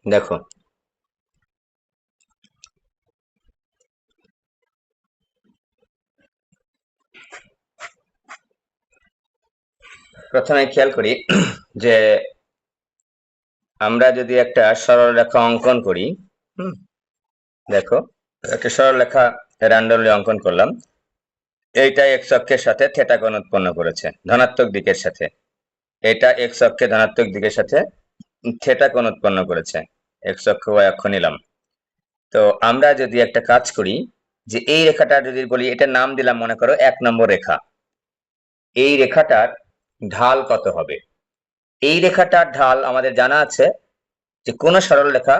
দেখো প্রথমে খেয়াল করি যে আমরা যদি একটা সরল রেখা অঙ্কন করি, দেখো একটা সরল রেখা র্যান্ডমলি অঙ্কন করলাম। এইটা এক্স অক্ষের সাথে থিটা কোণ উৎপন্ন করেছে ধনাত্মক দিকের সাথে। এটা এক্স অক্ষে ধনাত্মক দিকের সাথে থিটা কোণ উৎপন্ন করেছে। এক্স অক্ষ ওয়াই অক্ষ নিলাম। তো আমরা যদি একটা কাজ করি যে এই রেখাটা যদি বলি, এটার নাম দিলাম মনে করো 1 নম্বর রেখা। এই রেখাটার ঢাল কত হবে? এই রেখাটার ঢাল আমাদের জানা আছে যে কোন সরল রেখা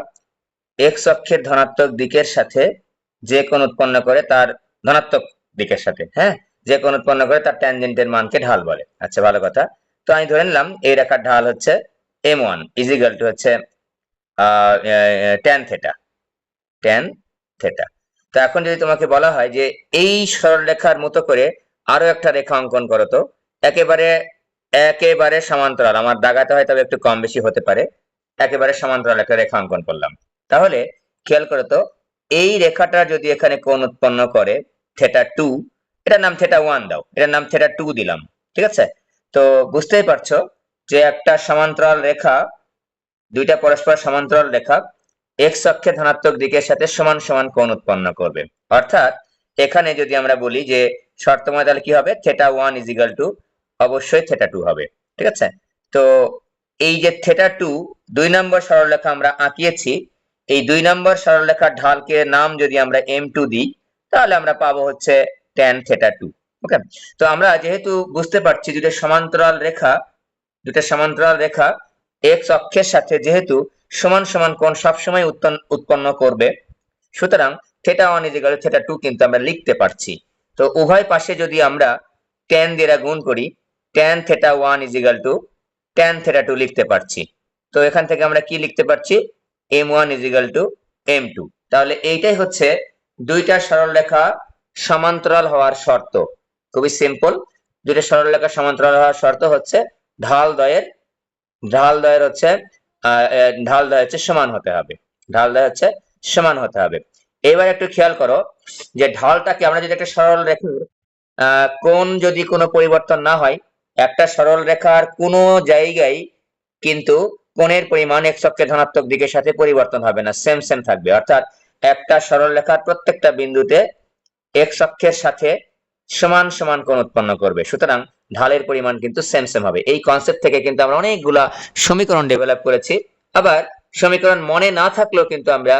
এক্স অক্ষের ধনাত্মক দিকের সাথে যে কোণ উৎপন্ন করে তার ধনাত্মক দিকের সাথে, হ্যাঁ, যে কোণ উৎপন্ন করে তার ট্যানজেন্টের মানকে ঢাল বলে। আচ্ছা, ভালো কথা। তো আমি ধরে নিলাম এই রেখার ঢাল হচ্ছে m1 ইজিক্যাল টু হচ্ছে ট্যান থেটা। Tan theta. তো এখন যদি তোমাকে বলা হয় যে এই সরলরেখার মতো করে আরো একটা রেখা অঙ্কন করো, তো একেবারে একেবারে সমান্তরাল, আমার দাগাতে হয় তবে একটু কম বেশি হতে পারে, একেবারে সমান্তরাল একটা রেখা অঙ্কন করলাম। তাহলে খেয়াল করো তো, এই রেখাটা যদি এখানে কোণ উৎপন্ন করে থেটা 2, এটার নাম থেটা 1 দাও, এটার নাম থেটা 2 দিলাম, ঠিক আছে? তো বুঝতেই পারছো যে একটা সমান্তরাল রেখা, দুইটা পরস্পর সমান্তরাল রেখা এক্স অক্ষে ধনাত্মক দিকের সাথে সমান সমান কোণ উৎপন্ন করবে। অর্থাৎ এখানে যদি আমরা বলি যে শর্তময়, তাহলে কি হবে? থেটা 1 ইজিক্যাল টু অবশ্যই থেটা 2 হবে, ঠিক আছে? তো এই যে থেটা 2 2 নম্বর সরলরেখা আমরা আঁকিয়েছি, এই 2 নম্বর সরলরেখার ঢালকে নাম যদি আমরা m2 দিই, তাহলে আমরা পাবো হচ্ছে tan থেটা 2। ওকে, তো আমরা যেহেতু বুঝতে পারছি দুটো সমান্তরাল রেখা এক্স অক্ষের সাথে যেহেতু সমান সমান কোণ সবসময় উৎপন্ন করবে, সুতরাং থেটা 1 ইজিক্যাল টু থেটা 2 কিন্তু আমরা লিখতে পারছি। তো উভয় পাশে যদি আমরা tan দিয়ে গুণ করি, tan theta 1 equal to tan theta 2 লিখতে পারছি। তো এখান থেকে আমরা কি লিখতে পারছি? m1 is equal two m2। তাহলে এইটাই হচ্ছে দুইটা সরলরেখা সমান্তরাল হওয়ার শর্ত। খুবই সিম্পল। দুইটা সরলরেখা সমান্তরাল হওয়ার শর্ত হচ্ছে ঢাল দ্বয়ের হচ্ছে ঢাল দ্বয় হচ্ছে সমান হতে হবে। ঢাল দ্বয় হচ্ছে সমান হতে হবে। এবার একটু খেয়াল করো যে ঢালটাকে আমরা যদি একটা সরল রেখার কোণ যদি কোনো পরিবর্তন না হয়, একটা সরল রেখার কোনো জায়গায় কিন্তু কোণের পরিমাণ এক্স অক্ষের ধনাত্মক দিকের সাথে পরিবর্তন হবে না, সেম সেম থাকবে। অর্থাৎ একটা সরল রেখার প্রত্যেকটা বিন্দুতে এক্স অক্ষের সাথে সমান সমান কোণ উৎপন্ন করবে, সুতরাং ঢালের পরিমাণ কিন্তু সেম সেম হবে। এই কনসেপ্ট থেকে কিন্তু আমরা অনেকগুলা সমীকরণ ডেভেলপ করেছি। আবার সমীকরণ মনে না থাকলেও কিন্তু আমরা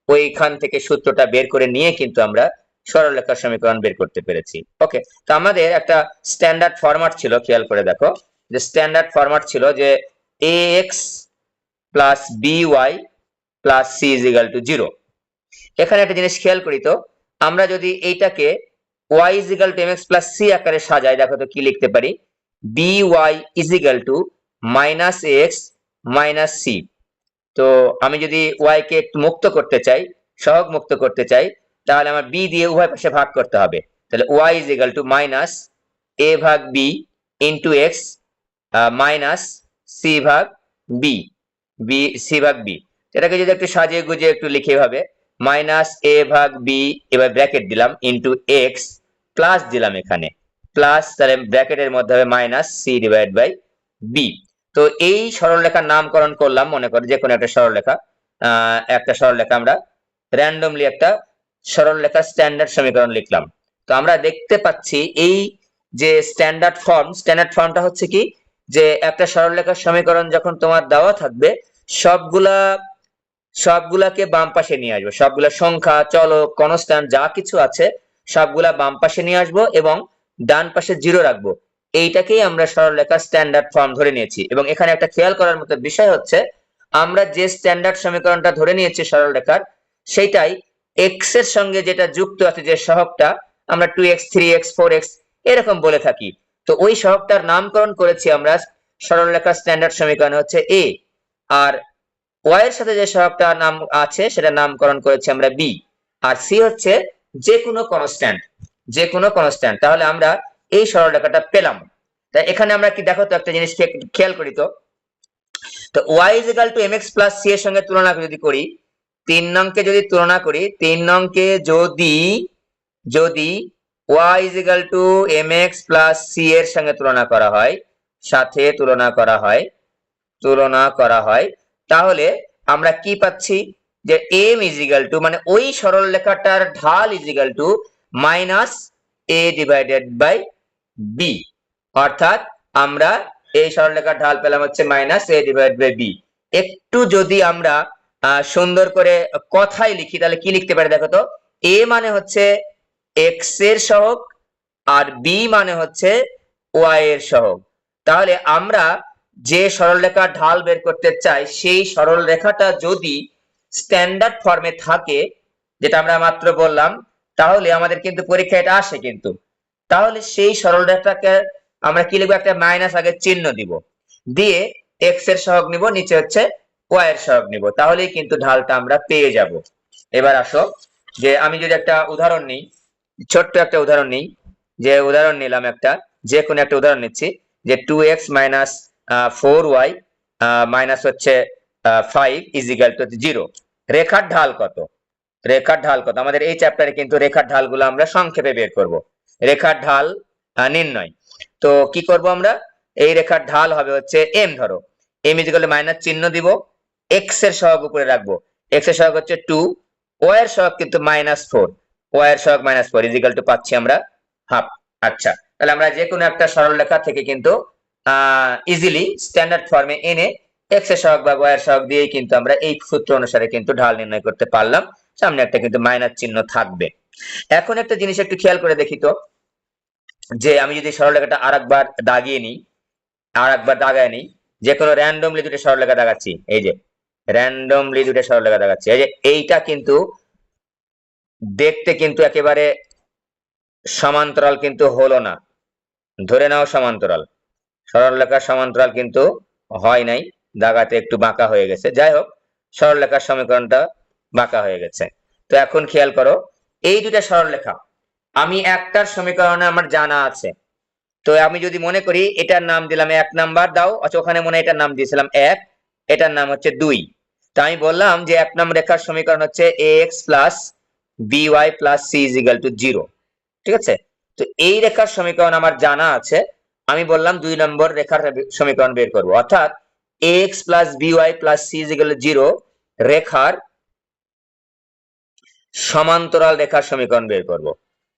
ওইখান থেকে সূত্রটা বের করে নিয়ে কিন্তু আমরা সরলরেখার সমীকরণ বের করতে পেরেছি। ওকে, তো আমাদের একটা স্ট্যান্ডার্ড ফরম্যাট ছিল, খেয়াল করে দেখো যে স্ট্যান্ডার্ড ফরম্যাট ছিল যে ax plus by plus c equal to 0। এখানে একটা জিনিস খেয়াল করি তো, আমরা যদি এইটাকে y equal to mx plus c আকারে সাজাই, দেখো তো কি লিখতে পারি? by equal to minus x minus c। তো আমি যদি y কে একটু মুক্ত করতে চাই, সহগ মুক্ত করতে চাই, তাহলে আমার b দিয়ে উভয় পাশে ভাগ করতে হবে। তাহলে y equal to minus a ভাগ b into x minus c ভাগ b, c ভাগ b। এটাকে যদি একটু সাজিয়ে গুজিয়ে একটু লিখে এভাবে, মাইনাস a ভাগ b, এবার ব্র্যাকেট দিলাম, ইন্টু x প্লাস দিলাম এখানে প্লাস, তাহলে ব্র্যাকেটের মধ্যে হবে minus c divide by b। তো এই সরলরেখার নামকরণ করলাম, মনে করো যে কোনো একটা সরলরেখা আমরা র্যান্ডমলি একটা সরলরেখার স্ট্যান্ডার্ড সমীকরণ লিখলাম। তো আমরা দেখতে পাচ্ছি এই যে স্ট্যান্ডার্ড ফর্মটা হচ্ছে কি, যে একটা সরলরেখার সমীকরণ যখন তোমার দেওয়া থাকবে, সবগুলাকে বাম পাশে নিয়ে আসবো, সবগুলা সংখ্যা, চলক, কনস্ট্যান্ট যা কিছু আছে সবগুলা বাম পাশে নিয়ে আসবো এবং ডান পাশে 0 রাখবো। এইটাকেই আমরা সরলরেখার স্ট্যান্ডার্ড ফর্ম ধরে নিয়েছি। এবং এখানে একটা খেয়াল করার মতো বিষয় হচ্ছে, আমরা যে স্ট্যান্ডার্ড সমীকরণটা ধরে নিয়েছি সরলরেখার, সেটাই এক্স এর সঙ্গে যেটা যুক্ত আছে, যে সহগটা আমরা 2x 3x 4x এরকম বলে থাকি, তো ওই সহগটার নামকরণ করেছি আমরা সরলরেখার স্ট্যান্ডার্ড সমীকরণ হচ্ছে a। আর y এর সাথে যে সহগটার নাম আছে সেটার নামকরণ করেছি আমরা b। আর c হচ্ছে যে কোনো কনস্ট্যান্ট। তাহলে আমরা এই সরলরেখাটা পেলাম। তাই এখানে আমরা কি, দেখো তো একটা জিনিস খেয়াল করি তো, তো y is equal two mx plus c এর সঙ্গে তুলনা যদি করি, 3 নংকে যদি তুলনা করি, 3 নংকে যদি যদি y is equal two mx plus c এর সঙ্গে তুলনা করা হয়, সাথে তুলনা করা হয়, তাহলে আমরা কি পাচ্ছি যে m ইজ ইকুয়াল টু মানে ওই সরল রেখাটার ঢাল is equal to minus a divided by b। অর্থাৎ আমরা এই সরলরেখার ঢাল পেলাম হচ্ছে minus a divided by b। একটু যদি আমরা সুন্দর করে কথায় লিখি তাহলে কি লিখতে পারি দেখো তো, a মানে হচ্ছে x এর সহগ আর b মানে হচ্ছে y এর সহগ। তাহলে আমরা যে সরলরেখার ঢাল বের করতে চাই সেই সরলরেখাটা যদি স্ট্যান্ডার্ড ফর্মে থাকে, যেটা আমরা মাত্র বললাম, তাহলে আমাদের কিন্তু পরীক্ষা এটা আসে কিন্তু, তাহলে সেই সরলরেখাটাকে আমরা কি লিখবো, একটা মাইনাস আগে চিহ্ন দিব, দিয়ে এক্স এর সহগ নিব, নিচে হচ্ছে ওয়াই এর সহগ নিব, তাহলেই কিন্তু ঢালটা আমরা পেয়ে যাব। এবার আসো যে আমি যদি একটা উদাহরণ নিই, ছোট্ট একটা উদাহরণ নিই, যে উদাহরণ নিলাম একটা, যে কোনো একটা উদাহরণ নিচ্ছি, যে 2x মাইনাস 4y মাইনাস হচ্ছে 5 ইজ ইকুয়াল টু 0। রেখার ঢাল কত, আমাদের এই চ্যাপ্টারে কিন্তু রেখার ঢালগুলো আমরা সংক্ষেপে বের করব। রেখার ঢাল নির্ণয়, তো কি করব আমরা, এই রেখার ঢাল হবে হচ্ছে m, ধরো m is equal to minus চিহ্ন দিব, x এর সহগ উপরে রাখবো, x এর সহগ হচ্ছে 2, y এর সহগ কিন্তু -4, y এর সহগ -4 ইজ ইকুয়াল টু পাচ্ছি আমরা হাফ। আচ্ছা, তাহলে আমরা যে কোনো একটা সরলরেখা থেকে কিন্তু ইজিলি স্ট্যান্ডার্ড ফর্মে এনে x এর সহগ বা y এর সহগ দিয়েই কিন্তু আমরা এই সূত্র অনুসারে কিন্তু ঢাল নির্ণয় করতে পারলাম। সামনে একটা কিন্তু মাইনাস চিহ্ন থাকবে। এখন একটা জিনিস একটু খেয়াল করে দেখি তো, যে আমি যদি সরলরেখাটা আরেকবার দাগায় নিই, যে কোনো র্যান্ডমলি দুটো সরলরেখা দাগাচ্ছি, এই যে র্যান্ডমলি দুটো সরলরেখা দাগাচ্ছি, এই যে এইটা কিন্তু দেখতে কিন্তু একেবারে সমান্তরাল কিন্তু হলো না, ধরে নাও সমান্তরাল, সরলরেখার সমান্তরাল কিন্তু হয় নাই, দাগাতে একটু বাঁকা হয়ে গেছে। যাই হোক, সরলরেখার সমীকরণটা বাঁকা হয়ে গেছে। তো এখন খেয়াল করো, এই দুটা সরলরেখা আমি একটার সমীকরণে আমার জানা আছে, তো আমি যদি মনে করি এটার নাম দিলাম 1 নাম্বার দাও, আচ্ছা ওখানে মনে এটার নাম দিয়েছিলাম 1, এটার নাম হচ্ছে 2। তো আমি বললাম যে 1 নম্বর রেখার সমীকরণ হচ্ছে ax plus by plus c is equal to 0, ঠিক আছে। তো এই রেখার সমীকরণ আমার জানা আছে, আমি বললাম 2 নম্বর রেখার সমীকরণ বের করব, অর্থাৎ ax plus by plus c is equal to 0 রেখার সমান্তরাল রেখার সমীকরণ বের করব,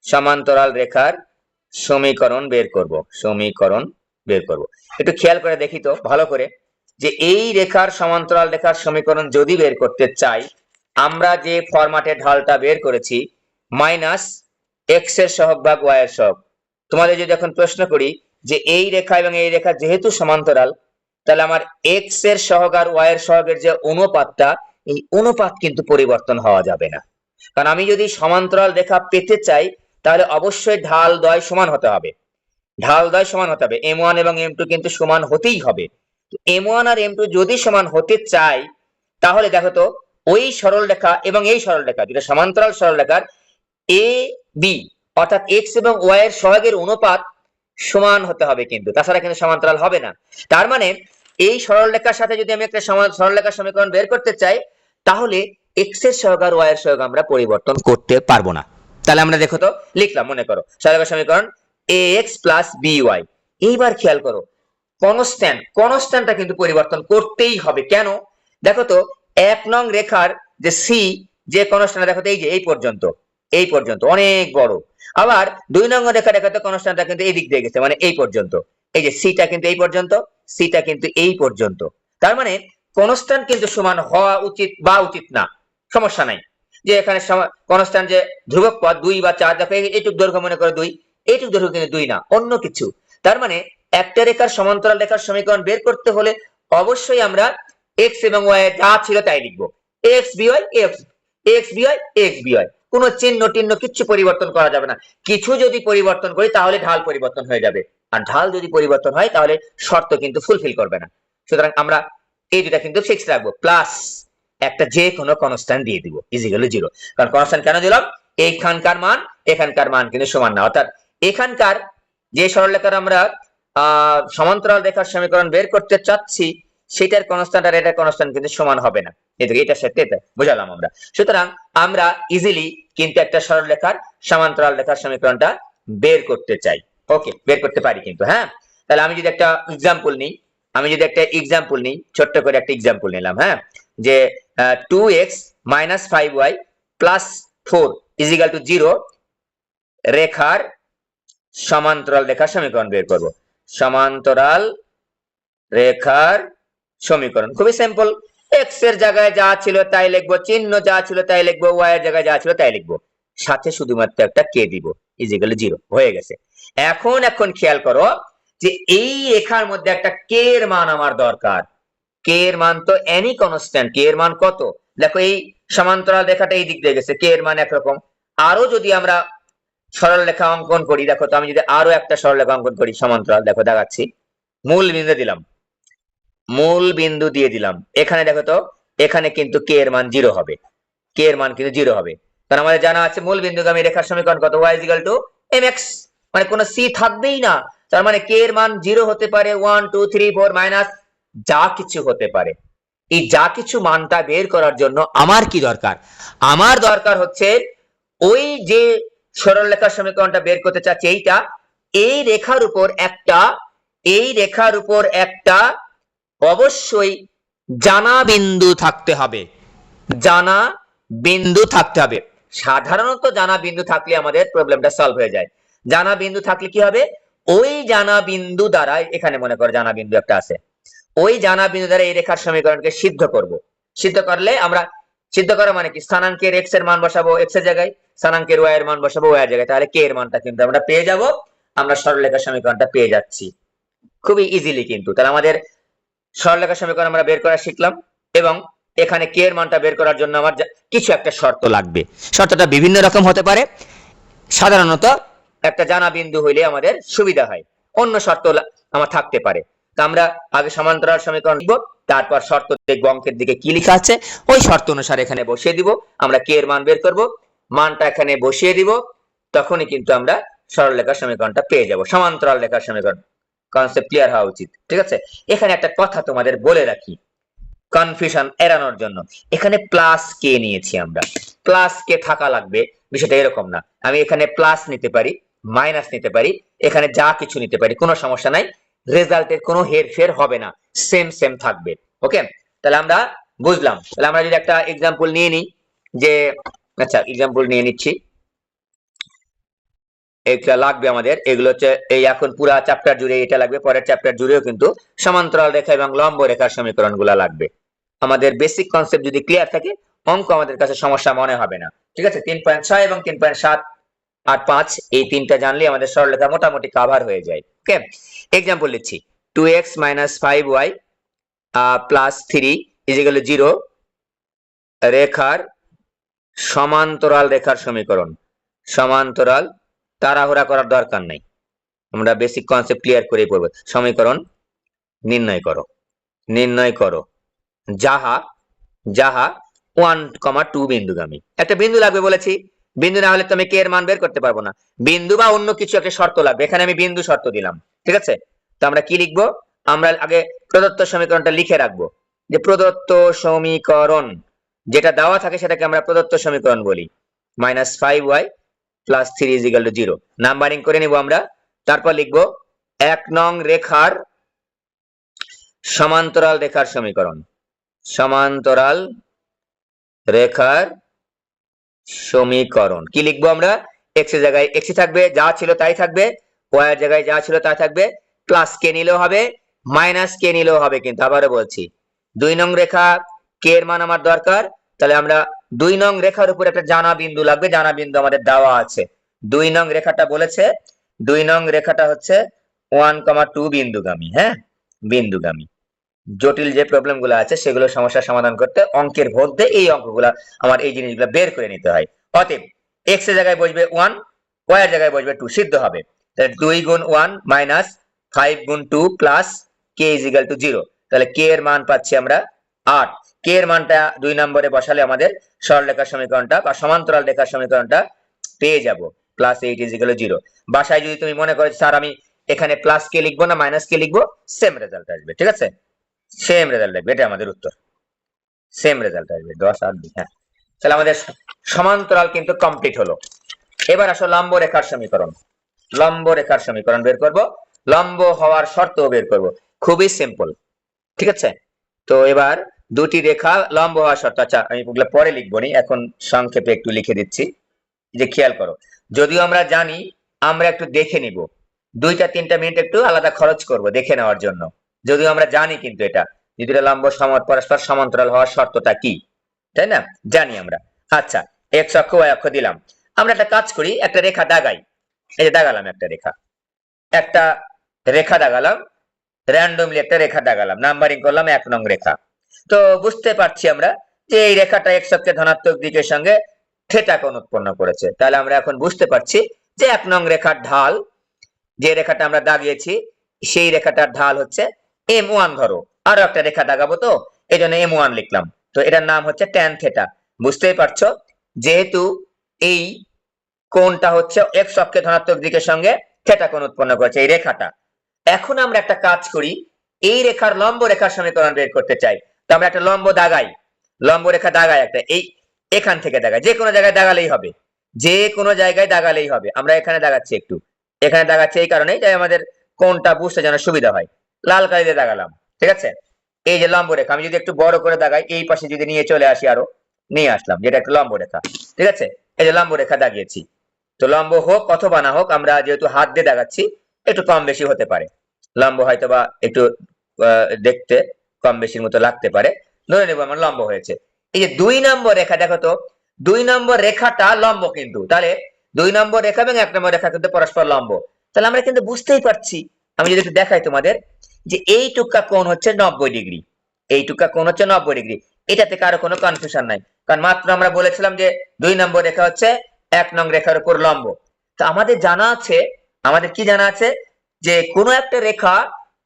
সমান্তরাল রেখার সমীকরণ বের করব। একটু খেয়াল করে দেখি তো ভালো করে, যে এই রেখার সমান্তরাল রেখার সমীকরণ যদি বের করতে চাই, আমরা যে ফরম্যাটে ঢালটা বের করেছি মাইনাস এক্স এর সহগ ভাগ ওয়াই এর সহগ, তোমাদের যদি এখন প্রশ্ন করি যে এই রেখা এবং এই রেখা যেহেতু সমান্তরাল, তাহলে আমার এক্স এর সহগ আর ওয়াই এর সহগের যে অনুপাতটা, এই অনুপাত কিন্তু পরিবর্তন হওয়া যাবে না। কারণ আমি যদি সমান্তরাল রেখা পেতে চাই তাহলে অবশ্যই ঢাল দ্বয় সমান হতে হবে, m1 এবং m2 কিন্তু সমান হতেই হবে। m1 আর m2 যদি সমান হতে চাই, তাহলে দেখো তো ওই সরল রেখা এবং এই সরল রেখা, যেটা সমান্তরাল সরল রেখার a b অর্থাৎ x এবং y এর সহগের অনুপাত সমান হতে হবে, কিন্তু তাছাড়া কিন্তু সমান্তরাল হবে না। তার মানে এই সরল রেখার সাথে যদি আমি একটা সরল রেখার সমীকরণ বের করতে চাই, তাহলে x এর সহগ আর y এর সহগ আমরা পরিবর্তন করতে পারবো না। তাহলে আমরা দেখো তো লিখলাম, মনে করো সরল রেখার সমীকরণ ax প্লাস by। এইবার খেয়াল করো, কনস্ট্যান্টটা কিন্তু পরিবর্তন করতেই হবে। কেন দেখো তো, 1 নং রেখার যে c, যে কনস্ট্যান্ট দেখো তো এই যে এই পর্যন্ত অনেক বড়, আবার 2 নং রেখা দেখো তো কনস্ট্যান্টটা কিন্তু এই দিক দিয়ে গেছে, মানে এই পর্যন্ত, এই যে সিটা কিন্তু এই পর্যন্ত, সিটা কিন্তু এই পর্যন্ত। তার মানে কনস্ট্যান্ট কিন্তু সমান হওয়া উচিত বা উচিত না, সমস্যা নাই। যে এখানে কনস্ট্যান্ট যে ধ্রুবক পদ 2 বা 4, দেখো এইটুক দৈর্ঘ্য মনে করো 2, এইটুক দৈর্ঘ্য কিন্তু 2 না, অন্য কিছু। তার মানে একটা রেখার সমান্তরাল রেখার সমীকরণ বের করতে হলে অবশ্যই আমরা x এবং y এর যা ছিল তাই লিখবো, ax by, কোনো চিহ্ন টিহ্ন কিছু পরিবর্তন করা যাবে না। কিছু যদি পরিবর্তন করি তাহলে ঢাল পরিবর্তন হয়ে যাবে, আর ঢাল যদি পরিবর্তন হয় তাহলে শর্ত কিন্তু ফুলফিল করবে না। সুতরাং আমরা এই দুটা কিন্তু ফিক্স রাখবো, প্লাস একটা যে কোনো কনস্ট্যান্ট দিয়ে দিব ইজ ইকুয়াল টু 0। কারণ কনস্ট্যান্ট কেন দিলাম, এখানকার মান কিন্তু সমান না, অর্থাৎ এখানকার যে সরলরেখার আমরা সমান্তরাল রেখার সমীকরণ বের করতে চাচ্ছি সেটার কনস্ট্যান্ট আর এটার কনস্ট্যান্ট কিন্তু সমান হবে না। এটার সাথে এটা বুঝালাম আমরা। সুতরাং আমরা ইজিলি কিন্তু একটা সরলরেখার সমান্তরাল রেখার সমীকরণটা বের করতে চাই। ওকে, বের করতে পারি কিন্তু। হ্যাঁ, তাহলে আমি যদি একটা এক্সাম্পল নিই, ছোট্ট করে একটা এক্সাম্পল নিলাম। হ্যাঁ, যে 2x minus 5y plus 4 is equal to 0 রেখার সমান্তরাল রেখার সমীকরণ বের করব। সমান্তরাল রেখার সমীকরণ খুবই সিম্পল। x এর জায়গায় যা ছিল তাই লিখবো, চিহ্ন যা ছিল তাই লিখবো, y এর জায়গায় যা ছিল তাই লিখবো, সাথে শুধুমাত্র একটা k দিব, ইজ ইকুয়াল টু 0 হয়ে গেছে। এখন খেয়াল করো যে এই রেখার মধ্যে একটা k এর মান আমার দরকার। k এর মান তো এনি কনস্ট্যান্ট, k এর মান কত? দেখো এই সমান্তরাল রেখাটা এই দিক দিয়ে গেছে, k এর মান একরকম। আরো যদি আমরা সরল রেখা অঙ্কন করি, দেখো তো আমি যদি আরো একটা সরল রেখা অঙ্কন করি সমান্তরাল, দেখো দেখাচ্ছি। মূল বিন্দু দিয়ে দিলাম এখানে, দেখো তো এখানে কিন্তু k এর মান 0 হবে, k এর মান কিন্তু 0 হবে। কারণ আমাদের জানা আছে মূল বিন্দুগামী রেখার সমীকরণ কত, y = mx, মানে কোনো c থাকবেই না। তার মানে k এর মান 0 হতে পারে, 1 2 3 4 মাইনাস যা কিছু হতে পারে। এই যা কিছু মানটা বের করার জন্য আমার কি দরকার? আমার দরকার হচ্ছে ওই যে সরল রেখার সমীকরণটা বের করতে চাচ্ছি এইটা, এই রেখার উপর একটা অবশ্যই জানা বিন্দু থাকতে হবে, জানা বিন্দু থাকতে হবে। সাধারণত জানা বিন্দু থাকলে আমাদের প্রবলেমটা সলভ হয়ে যায়। জানা বিন্দু থাকলে কি হবে, ওই জানা বিন্দু দ্বারা, এখানে মনে করো জানা বিন্দু একটা আছে, ওই জানা বিন্দু দ্বারা এই রেখার সমীকরণকে সিদ্ধ করব। সিদ্ধ করলে আমরা, সিদ্ধ করা মানে কি, স্থানাঙ্কের x এর মান বসাবো x এর জায়গায়, স্থানাঙ্কের y এর মান বসাবো y এর জায়গায়, তাহলে k এর মানটা কিন্তু আমরা পেয়ে যাব। আমরা সরলরেখার সমীকরণটা পেয়ে যাচ্ছি খুবই ইজিলি কিন্তু। তাহলে আমাদের সরলরেখার সমীকরণ আমরা বের করা শিখলাম, এবং এখানে k এর মানটা বের করার জন্য আমার কিছু একটা শর্ত লাগবে। শর্তটা বিভিন্ন রকম হতে পারে, সাধারণত একটা জানা বিন্দু হইলে আমাদের সুবিধা হয়, অন্য শর্ত আমার থাকতে পারে। তা আমরা আগে সমান্তরাল সমীকরণ লিখব, তারপর শর্ত দেখব অঙ্কের দিকে কি লেখা আছে, ওই শর্ত অনুসারে এখানে বসিয়ে দিব, আমরা k এর মান বের করব, মানটা এখানে বসিয়ে দিব, তখনই কিন্তু আমরা সরলরেখার সমীকরণটা পেয়ে যাব, সমান্তরাল রেখার সমীকরণ। কনসেপ্ট ক্লিয়ার হওয়া উচিত, ঠিক আছে? এখানে একটা কথা তোমাদের বলে রাখি কনফিউশন এড়ানোর জন্য, এখানে প্লাস কে নিয়েছি আমরা, প্লাস কে থাকা লাগবে বিষয়টা এরকম না। আমি এখানে প্লাস নিতে পারি, মাইনাস নিতে পারি, এখানে যা কিছু নিতে পারি, কোনো সমস্যা নাই, রেজাল্টের কোনো হেরফের হবে না, সেম সেম থাকবে। ওকে, তাহলে আমরা বুঝলাম। তাহলে আমরা যদি একটা এক্সাম্পল নিয়ে নিই, যে আচ্ছা এক্সাম্পল নিয়ে নিচ্ছি, এটা লাগবে আমাদের, এগুলো হচ্ছে এই এখন পুরা চ্যাপ্টার জুড়ে এটা লাগবে, পরের চ্যাপ্টার জুড়েও কিন্তু সমান্তরাল রেখা এবং লম্ব রেখার সমীকরণগুলো লাগবে। আমাদের বেসিক কনসেপ্ট যদি ক্লিয়ার থাকে, অঙ্ক আমাদের কাছে সমস্যা মনে হবে না, ঠিক আছে? 3.6 এবং 3.7 আর 5 এই তিনটা জানলে আমাদের সরলরেখা মোটামুটি কভার হয়ে যায়। ওকে, এক্সাম্পল লিখছি, 2x - 5y + 3 = 0 রেখার সমান্তরাল রেখার সমীকরণ। সমান্তরাল, তাড়াহুড়া করার দরকার নাই, আমরা বেসিক কনসেপ্ট ক্লিয়ার করেই পড়বো। সমীকরণ নির্ণয় করো যাহা 1, 2 বিন্দুগামী। একটা বিন্দু লাগবে বলেছি, বিন্দু না হলে তো আমি k এর মান বের করতে পারবো না, বিন্দু বা অন্য কিছু একটা শর্ত লাগবে, এখানে আমি বিন্দু শর্ত দিলাম, ঠিক আছে? তো আমরা কি লিখবো, আমরা আগে প্রদত্ত সমীকরণটা লিখে রাখবো, যে প্রদত্ত সমীকরণ যেটা দেওয়া থাকে সেটাকে আমরা প্রদত্ত সমীকরণ বলি, -5y + 3 = 0। নাম্বারিং করে নিব আমরা, তারপর লিখবো 1 নং রেখার সমান্তরাল রেখার সমীকরণ। সমান্তরাল রেখার সমীকরণ কি লিখবো আমরা, x এর জায়গায় x থাকবে, যা ছিল তাই থাকবে, y এর জায়গায় যা ছিল তাই থাকবে, প্লাস কে নিলেও হবে, মাইনাস কে নিলেও হবে, কিন্তু আবারও বলছি 2 নং রেখা, কে এর মান আমার দরকার, তাহলে আমরা 2 নং রেখার উপর একটা জানা বিন্দু লাগবে, জানা বিন্দু আমাদের দেওয়া আছে। 2 নং রেখাটা বলেছে, 2 নং রেখাটা হচ্ছে 1, 2 বিন্দুগামী। হ্যাঁ, বিন্দুগামী। জটিল যে প্রবলেম গুলো আছে সেগুলো সমস্যার সমাধান করতে অঙ্কের মধ্যে এই অঙ্কগুলা আমার এই জিনিসগুলো বের করে নিতে হয়। অতএব x এর জায়গায় বসবে 1, y এর জায়গায় বসবে 2, সিদ্ধ হবে। তাহলে 2 গুণ 1 মাইনাস 5 গুণ 2 প্লাস k = 0। তাহলে k এর মান পাচ্ছি আমরা 8। k এর মানটা 2 নম্বরে বসালে আমাদের সরলরেখার সমীকরণটা বা সমান্তরাল রেখার সমীকরণটা পেয়ে যাব, +8 = 0। বাসায় যদি তুমি মনে করো স্যার আমি এখানে প্লাস কে লিখবো না মাইনাস কে লিখবো, সেম রেজাল্ট আসবে, ঠিক আছে? সেম রেজাল্ট আসবে, এটা আমাদের উত্তর। সেম রেজাল্ট আসবে 10 আর 2। হ্যাঁ, তাহলে আমাদের সমান্তরাল কিন্তু কমপ্লিট হলো। এবার আসো লম্ব রেখার সমীকরণ। লম্ব রেখার সমীকরণ বের করব, লম্ব হওয়ার শর্ত বের করব। খুবই সিম্পল, ঠিক আছে। তো এবার দুটি রেখা লম্ব হওয়ার শর্ত, আচ্ছা আমি ওগুলো পরে লিখবো নি, এখন সংক্ষেপে একটু লিখে দিচ্ছি। যে খেয়াল করো, যদিও আমরা জানি, আমরা একটু দেখে নিব, 2-3 মিনিট একটু আলাদা খরচ করব দেখে নেওয়ার জন্য। যদিও আমরা জানি কিন্তু এটা, যদি এটা লম্ব পরস্পর সমান্তরাল হওয়ার শর্তটা কি, তাই না, জানি আমরা। আচ্ছা, এক্স অক্ষ ওয়াই অক্ষ দিলাম। আমরা একটা কাজ করি, একটা রেখা দাগাই। এই যে দাগালাম একটা রেখা, একটা রেখা দাগালাম, র্যান্ডমলি একটা রেখা দাগালাম, নাম্বারিং করলাম 1 নং রেখা। তো বুঝতে পারছি আমরা যে এই রেখাটা এক্স অক্ষের ধনাত্মক দিকের সঙ্গে থিটা কোণ উৎপন্ন করেছে। তাহলে আমরা এখন বুঝতে পারছি যে 1 নং রেখার ঢাল, যে রেখাটা আমরা দাগিয়েছি, সেই রেখাটার ঢাল হচ্ছে M1। ধরো আরো একটা রেখা দাগাবো, তো এই জন্য M1 লিখলাম। তো এটার নাম হচ্ছে ট্যান থিটা। বুঝতেই পারছো, যেহেতু এই কোণটা হচ্ছে এক্স অক্ষের ধনাত্মক দিকের সঙ্গে থিটা কোণ উৎপন্ন করেছে এই রেখাটা। এখন আমরা একটা কাজ করি, এই রেখার লম্ব রেখার সমীকরণ বের করতে চাই। তো আমরা একটা লম্ব দাগাই, লম্ব রেখা দাগাই একটা, এই এখান থেকে দাগাই, যে কোনো জায়গায় দাগালেই হবে, যে কোনো জায়গায় দাগালেই হবে। আমরা এখানে দাগাচ্ছি, একটু এখানে দাগাচ্ছি এই কারণেই যে আমাদের কোণটা বুঝতে যেন সুবিধা হয়। লাল কালি দিয়ে দাগালাম, ঠিক আছে। এই যে লম্ব রেখা, আমি যদি একটু বড় করে দাগাই, এই পাশে যদি নিয়ে চলে আসি, আরো নিয়ে আসলাম, যেটা একটা লম্ব রেখা, ঠিক আছে। এই যে লম্ব রেখা দাগিয়েছি। তো লম্ব হোক অথবা না হোক, আমরা যেহেতু হাত দিয়ে দাগাচ্ছি, একটু কম বেশি হতে পারে, লম্ব হয়তো বা একটু দেখতে কম বেশির মতো লাগতে পারে। ধরে নেবো আমার লম্ব হয়েছে। এই যে 2 নম্বর রেখা, দেখো তো 2 নম্বর রেখাটা লম্ব কিন্তু, তাহলে 2 নম্বর রেখা এবং 1 নম্বর রেখা কিন্তু পরস্পর লম্ব। তাহলে আমরা কিন্তু বুঝতেই পারছি, আমি যদি একটু দেখাই তোমাদের, যে এইটুকা কোণ হচ্ছে 90 ডিগ্রি, এইটুকা কোণ হচ্ছে 90 ডিগ্রি। এটাতে কারো কোনো কনফিউশন নাই, কারণ মাত্র আমরা বলেছিলাম যে 2 নম্বর রেখা হচ্ছে 1 নং রেখার উপর লম্ব। তো আমাদের জানা আছে, আমাদের কি জানা আছে, যে কোনো একটা রেখা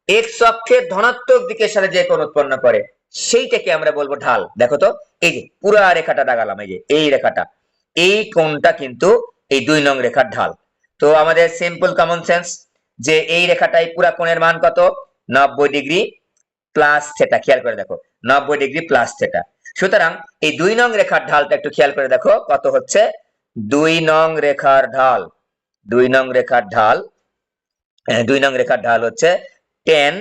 এক্স অক্ষের ধনাত্মক দিকের সাথে যে কোণ উৎপন্ন করে, সেইটাকে আমরা বলবো ঢাল। দেখো তো, এই যে পুরা রেখাটা দাগালাম, এই যে এই রেখাটা, এই কোণটা কিন্তু এই 2 নং রেখার ঢাল। তো আমাদের সিম্পল কমন সেন্স, যে এই রেখাটাই পুরা কোণের মান কত, 90 ডিগ্রি প্লাস থিটা। খেয়াল করে দেখো, 90 ডিগ্রি প্লাস থিটা। সুতরাং এই 2 নং রেখার ঢালটা একটু খেয়াল করে দেখো কত হচ্ছে, 2 নং রেখার ঢাল, 2 নং রেখার ঢাল, 2 নং রেখার ঢাল হচ্ছে 10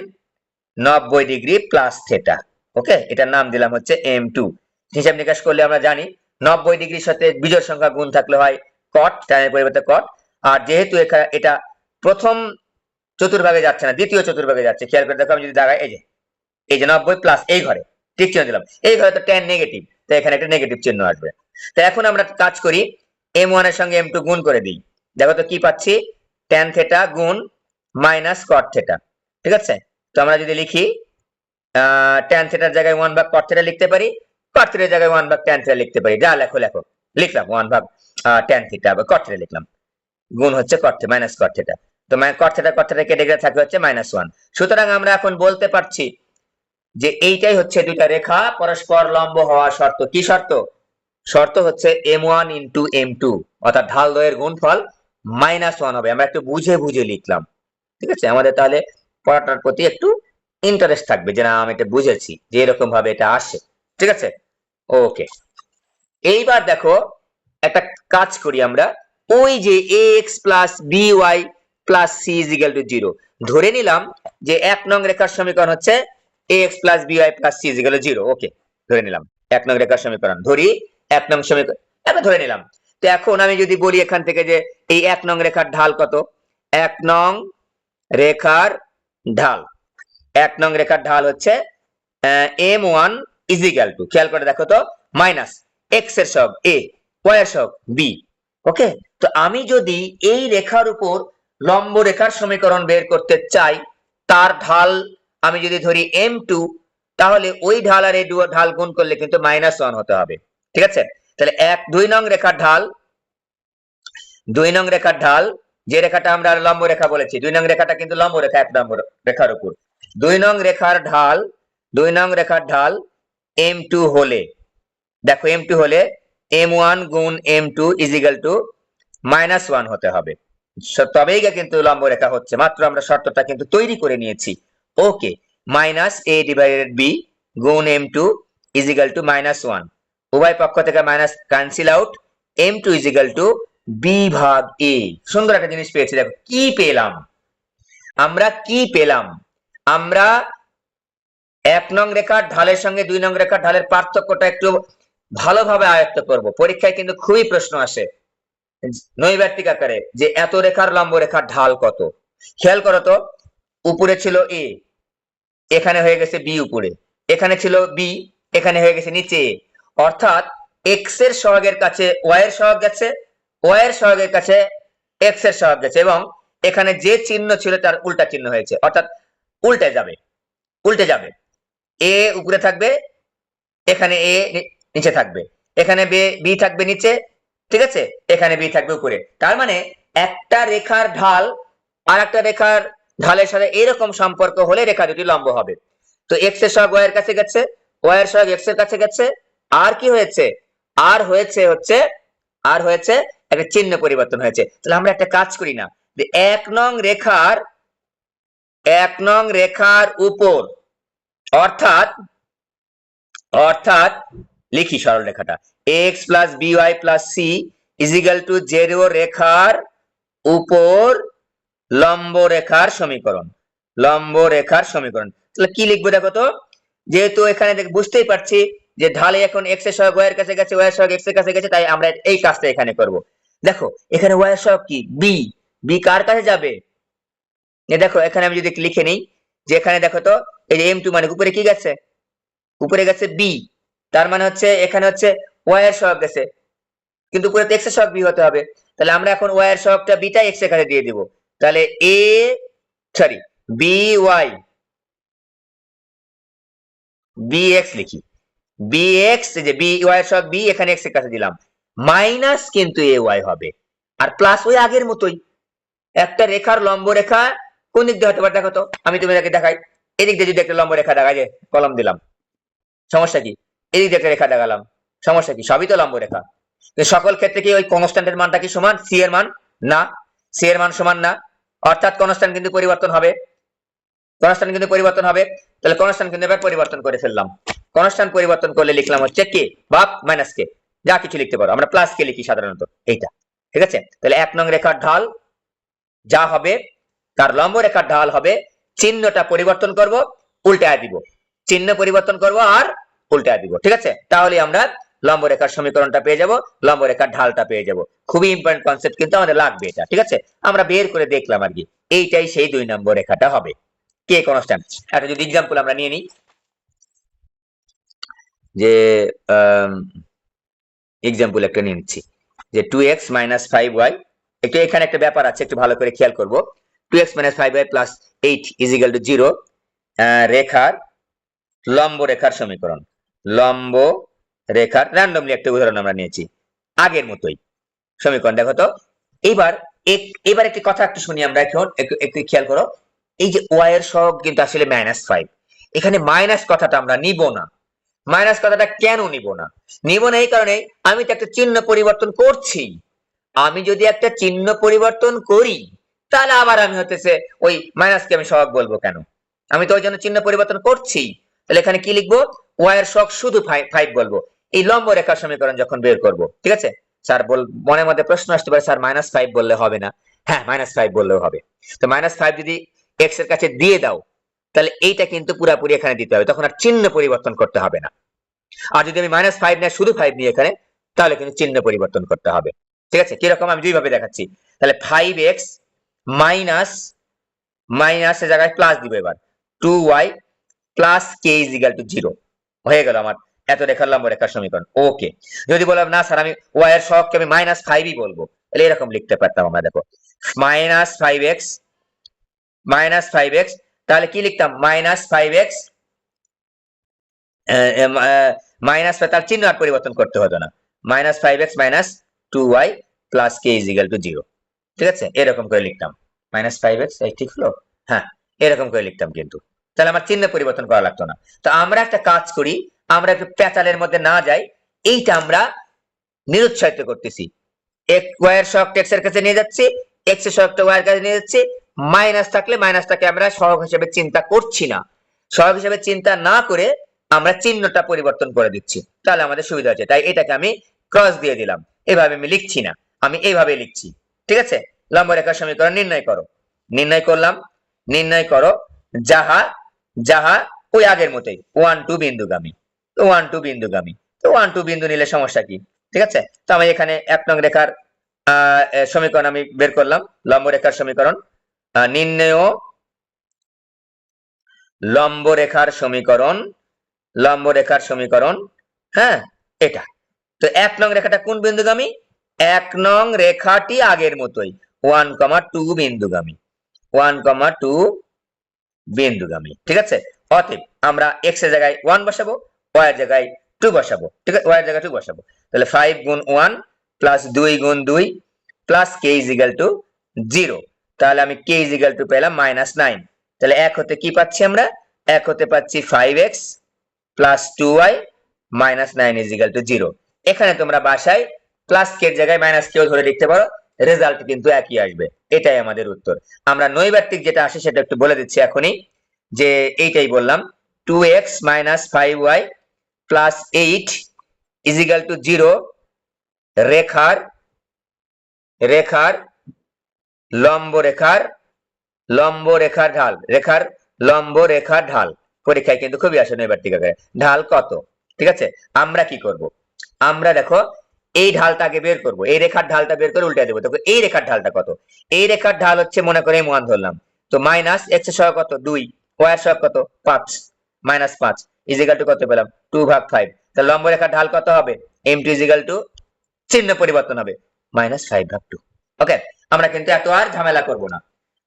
90 ডিগ্রি প্লাস থিটা। ওকে, এটার নাম দিলাম হচ্ছে M2। হিসাব নিকাশ করলে আমরা জানি 90 ডিগ্রির সাথে বিজোড় সংখ্যা গুণ থাকলে হয় কট, ট্যানের পরিবর্তে কট। আর যেহেতু এটা প্রথম চতুর্ভাগে যাচ্ছে না, দ্বিতীয় চতুর্ভাগে যাচ্ছে, খেয়াল করে দেখো, আমি যদি দাগাই, এই যে 90 প্লাস এই ঘরে ঠিক চিহ্ন দিলাম, এই ঘরে তো ট্যান নেগেটিভ, তো এখানে একটা নেগেটিভ চিহ্ন আসবে। তো এখন আমরা কাজ করি, M1 এর সঙ্গে M2 গুণ করে দিই। দেখো তো কি পাচ্ছি, ট্যান থিটা গুণ মাইনাস কট থিটা, ঠিক আছে। তো আমরা যদি লিখি, ট্যান থিটার জায়গায় 1/cot থিটা লিখতে পারি, কট থিটার জায়গায় 1/tan থিটা লিখতে পারি, যা লেখো লেখো, লিখলাম 1/tan থিটা বা কট থিটা লিখলাম, গুণ হচ্ছে কট থিটা মাইনাস কট থিটা। তো কট থিটা কেটে গেলে থাকবে হচ্ছে -1। সুতরাং আমরা এখন বলতে পারছি যে এইটাই হচ্ছে দুইটা রেখা পরস্পর লম্ব হওয়ার শর্ত। কি শর্ত? শর্ত হচ্ছে M1 ইন্টু M2, অর্থাৎ ঢাল দ্বয়ের গুণফল -1 হবে। আমরা একটু বুঝে বুঝে লিখলাম, ঠিক আছে। আমাদের তাহলে পড়াটার প্রতি একটু ইন্টারেস্ট থাকবে, যে না আমি এটা বুঝেছি, যে এরকম ভাবে এটা আসে, ঠিক আছে। ওকে, এইবার দেখো একটা কাজ করি আমরা, ওই যে ax plus by plus c is equal to 0 ধরে নিলাম, যে 1 নং রেখার সমীকরণ হচ্ছে ax plus by plus c is equal to 0। ওকে, ধরে নিলাম 1 নং রেখার সমীকরণ, ধরি 1 নং সমীকরণ, এটা ধরে নিলাম। তো এখন আমি যদি বলি এখান থেকে যে এই 1 নং রেখার ঢাল কত, 1 নং রেখার ঢাল, 1 নং রেখার ঢাল হচ্ছে M1 ইজ ইকুয়াল টু, খেয়াল করে দেখো তো, মাইনাস x এর সহগ a, y এর সহগ b। ওকে, তো আমি যদি এই রেখার উপর লম্ব রেখার সমীকরণ বের করতে চাই, তার ঢাল আমি যদি ধরি M2, তাহলে ওই ঢাল আর এই ঢাল গুণ করলে কিন্তু -1 হতে হবে, ঠিক আছে। তাহলে 2 নং রেখার ঢাল, 2 নং রেখার ঢাল, যে রেখাটা আমরা লম্ব রেখা বলেছি, 2 নং রেখাটা কিন্তু লম্ব রেখা 1 নম্বর রেখার উপর। 2 নং রেখার ঢাল, 2 নং রেখার ঢাল M2 হলে, দেখো M2 হলে M1 গুণ M2 ইজ ইকুয়াল টু -1 হতে হবে, তবেই কিন্তু লম্ব রেখা হচ্ছে। মাত্র আমরা শর্তটা কিন্তু তৈরি করে নিয়েছি। Okay, minus A divided B গুণ m2 ইজ ইকুয়াল টু -1। উভয় পক্ষ থেকে minus cancel out, m2 is equal to B ভাগ এ। সুন্দর একটা জিনিস পেয়েছি, দেখো কি পেলাম আমরা, কি পেলাম আমরা। 1 নং রেখার ঢালের সঙ্গে 2 নং রেখার ঢালের পার্থক্যটা একটু ভালোভাবে আয়ত্ত করব। পরীক্ষায় কিন্তু খুবই প্রশ্ন আসে নৈর্ব্যক্তিক আকারে যে এত রেখার লম্ব রেখার ঢাল কত। খেয়াল করো তো, উপরে ছিল এ, এখানে হয়ে গেছে বি, উপরে এখানে ছিল বি, এখানে হয়ে গেছে নিচে। অর্থাৎ এক্স এর সহগের কাছে ওয়াই এর সহগ গেছে, ওয়াই এর সহগের কাছে এক্স এর সহগ গেছে, এবং এখানে যে চিহ্ন ছিল তার উল্টা চিহ্ন হয়েছে, অর্থাৎ উল্টে যাবে, উল্টে যাবে। এ উপরে থাকবে, এখানে এ নিচে থাকবে, এখানে বি থাকবে নিচে, ঠিক আছে, এখানে বি থাকবে উপরে। তার মানে একটা রেখার ঢাল আর একটা রেখার ঢালের সাথে এরকম সম্পর্ক হলে রেখা দুটি লম্ব হবে। তো এক্স এর সহগ ওয়াই এর কাছে গেছে, ওয়াই এর সহগ এক্স এর কাছে গেছে, আর কি হয়েছে, আর হয়েছে একটা চিহ্ন পরিবর্তন হয়েছে। তাহলে আমরা একটা কাজ করি না, যে 1 নং রেখার উপর, অর্থাৎ অর্থাৎ লিখি সরল রেখাটা, x plus by plus c is equal to 0 রেখার উপর লম্ব রেখার সমীকরণ, লম্ব রেখার সমীকরণ। তাহলে কি লিখবো দেখো তো, যেহেতু এখানে বুঝতেই পারছি যে ঢালে এখন x এর সহগ y এর কাছে গেছে, y এর সহগ x এর কাছে গেছে, তাই আমরা এই কাজটা এখানে করব। দেখো এখানে y এর সহগ কি b, b কার কাছে যাবে, দেখো এখানে আমি যদি লিখে নিই যে এখানে দেখো তো, এই যে m2 মানে উপরে কি গেছে, উপরে গেছে b, তার মানে হচ্ছে এখানে হচ্ছে y এর সহগ গেছে, কিন্তু উপরে তো x এর সহগ b হতে হবে। তাহলে আমরা এখন y এর সহগটা b টা x এর কাছে দিয়ে দিব। তাহলে by bx লিখি, bx, যে b y এর সহগ b, এখানে x এর কাছে দিলাম, মাইনাস কিন্তু ay হবে, আর প্লাস ওই আগের মতোই। একটা রেখার লম্ব রেখা কোন দিক দিয়ে হতে পারে দেখো তো, আমি তোমাদেরকে দেখাই। এদিক দিয়ে যদি একটা লম্ব রেখা দেখাই, যে কলম দিলাম, সমস্যা কি, এদিক দিয়ে একটা রেখা দেখালাম, সমস্যা কি, সবই তো লম্ব রেখা। সকল ক্ষেত্রে কি ওই কনস্ট্যান্টের মানটা কি সমান, সি এর মান না, সি এর মান সমান না, অর্থাৎ কনস্ট্যান্ট কিন্তু পরিবর্তন হবে, কনস্ট্যান্ট কিন্তু পরিবর্তন হবে। তাহলে কনস্ট্যান্ট কিন্তু এবার পরিবর্তন করে ফেললাম। কনস্ট্যান্ট পরিবর্তন করলে লিখলাম হচ্ছে কে বা মাইনাস কে, যা কিছু লিখতে পারো, আমরা প্লাস কে লিখি সাধারণত এইটা, ঠিক আছে। তাহলে 1 নং রেখার ঢাল যা হবে, তার লম্ব রেখার ঢাল হবে, চিহ্নটা পরিবর্তন করব, উল্টায় দিব, চিহ্ন পরিবর্তন করব আর উল্টায় দিব, ঠিক আছে। তাহলে আমরা লম্ব রেখার সমীকরণটা পেয়ে যাব, লম্ব রেখার ঢালটা পেয়ে যাব। খুবই ইম্পর্টেন্ট কনসেপ্ট কিন্তু আমাদের লাগবে এটা, ঠিক আছে। আমরা বের করে দেখলাম আর কি, এইটাই সেই 2 নম্বর রেখাটা হবে, কে কনস্ট্যান্ট। একটা যদি एग्जांपल আমরা নিয়ে নিই, যে एग्जांपल একটা নিয়ে নিচ্ছি, যে 2x 5y, একটু এখানে একটা ব্যাপার আছে, একটু ভালো করে খেয়াল করব। 2x 5y plus 8 is equal to 0 রেখার লম্ব রেখার সমীকরণ, লম্ব রেখার র্যান্ডমলি একটা উদাহরণ আমরা নিয়েছি আগের মতোই সমীকরণ। দেখো তো এইবার এবার একটি কথা একটু শুনি আমরা, এখন একটু একটু খেয়াল করো, এই যে y এর সহগ কিন্তু আসলে -5, এখানে মাইনাস কথাটা আমরা নিব না। মাইনাস কথাটা কেন নিব না, নিব না এই কারণে, আমি তো একটা চিহ্ন পরিবর্তন করছি। আমি যদি একটা চিহ্ন পরিবর্তন করি, তাহলে আবার আমি হতেছে ওই মাইনাসকে আমি সহগ বলবো কেন, আমি তো ওই জন্য চিহ্ন পরিবর্তন করছি। তাহলে এখানে কি লিখবো, y এর সহগ শুধু 5 বলবো, এই লম্ব রেখার সমীকরণ যখন বের করব, ঠিক আছে। স্যার মনের মধ্যে প্রশ্ন আসতে পারে, স্যার -5 বললে হবে না। হ্যাঁ, -5 বললেও হবে। তো -5 যদি x এর কাছে দিয়ে দাও, তাহলে এইটা কিন্তু পুরাপুরি এখানে দিতে হবে, তখন আর চিহ্ন পরিবর্তন করতে হবে না। আর যদি আমি -5 না শুধু 5 নিয়ে এখানে, তাহলে কিন্তু চিহ্ন পরিবর্তন করতে হবে, ঠিক আছে। কিরকম আমি দুইভাবে দেখাচ্ছি। তাহলে 5x মাইনাস মাইনাসের জায়গায় প্লাস দিব, এবার 2y plus k is equal to 0 হয়ে গেল আমার এত রেখার লম্ব রেখার সমীকরণ। ওকে, যদি বললাম না স্যার আমি y এর সহগকে আমি -5ই বলবো, তাহলে এরকম লিখতে পারতাম আমরা। দেখো -5x, তাহলে কি লিখতাম, -5x মাইনাস, তার চিহ্ন আর পরিবর্তন করতে হতো না, -5x minus 2y plus k is equal to 0, ঠিক আছে। এরকম করে লিখতাম, -5x, ঠিক হলো, হ্যাঁ এরকম করে লিখতাম কিন্তু, তাহলে আমার চিহ্ন পরিবর্তন করা লাগতো না। তো আমরা একটা কাজ করি, আমরা একটু প্যাচালের মধ্যে না যাই, এইটা আমরা নিরুৎসাহিত করতেছি। y এর সহগ x এর কাছে নিয়ে যাচ্ছি, x এর সহগটা y এর কাছে নিয়ে যাচ্ছি, মাইনাস থাকলে মাইনাসটাকে আমরা সহগ হিসেবে চিন্তা করছি না। সহগ হিসেবে চিন্তা না করে আমরা চিহ্নটা পরিবর্তন করে দিচ্ছি, তাহলে আমাদের সুবিধা হচ্ছে। তাই এটাকে আমি ক্রস দিয়ে দিলাম, এভাবে আমি লিখছি না, আমি এইভাবে লিখছি। ঠিক আছে, লম্ব রেখার সমীকরণ নির্ণয় করো। নির্ণয় করলাম, নির্ণয় করো যাহা যাহা ওই আগের মতোই 1 2 বিন্দুগামী। তো 1 2 বিন্দুগামী, তো 1 2 বিন্দু নিলে সমস্যা কি? ঠিক আছে, তো আমি এখানে 1 নং রেখার সমীকরণ আমি বের করলাম, লম্ব রেখার সমীকরণ। নির্ণয় লম্ব রেখার সমীকরণ, লম্ব রেখার সমীকরণ, হ্যাঁ এটা। তো 1 নং রেখাটা কোন বিন্দুগামী? 1 নং রেখাটি আগের মতোই 1 2 বিন্দুগামী, 1 2 বিন্দুগামী। ঠিক আছে, অতএব আমরা x এর জায়গায় 1 বসাবো, y এর জায়গায় 2 বসাবো। ঠিক আছে, y এর জায়গায় 2 বসাবো। তাহলে 5 গুণ 1 প্লাস 2 গুণ 2 plus k is equal to 0। তাহলে আমি k ইজ ইকুয়াল টু পেলাম -9। তাহলে 1 হতে কি পাচ্ছি আমরা? 1 হতে পাচ্ছি 5x plus 2y minus 9 is equal to 0। এখানে তোমরা বাসায় প্লাস কে এর জায়গায় মাইনাস কেও ধরে লিখতে পারো, রেজাল্ট কিন্তু একই আসবে। এটাই আমাদের উত্তর। আমরা নৈর্ব্যক্তিক যেটা আসে সেটা একটু বলে দিচ্ছি এখনই, যে এইটাই বললাম 2x minus 5y plus 8 is equal to 0 রেখার রেখার লম্ব রেখার লম্ব রেখার ঢাল, রেখার লম্ব রেখার ঢাল। পরীক্ষায় কিন্তু খুবই আসে নৈর্ব্যক্তিক আকারে। ঢাল কত? ঠিক আছে, আমরা কি করব? আমরা দেখো এই ঢালটাকে বের করব, এই রেখার ঢালটা বের করে উল্টে দেবো। তো এই রেখার ঢালটা কত? এই রেখার ঢাল হচ্ছে মনে করে m1 ধরলাম, তো মাইনাস x এর সহগ কত? 2, y এর সহগ কত? 5, মাইনাস 5 ইজ ইকুয়াল টু কত পেলাম? 2/5। তাহলে লম্ব রেখার ঢাল কত হবে? m2 ইজ ইকুয়াল টু চিহ্ন পরিবর্তন হবে -5/2। ওকে, আমরা কিন্তু এত আর ঝামেলা করব না,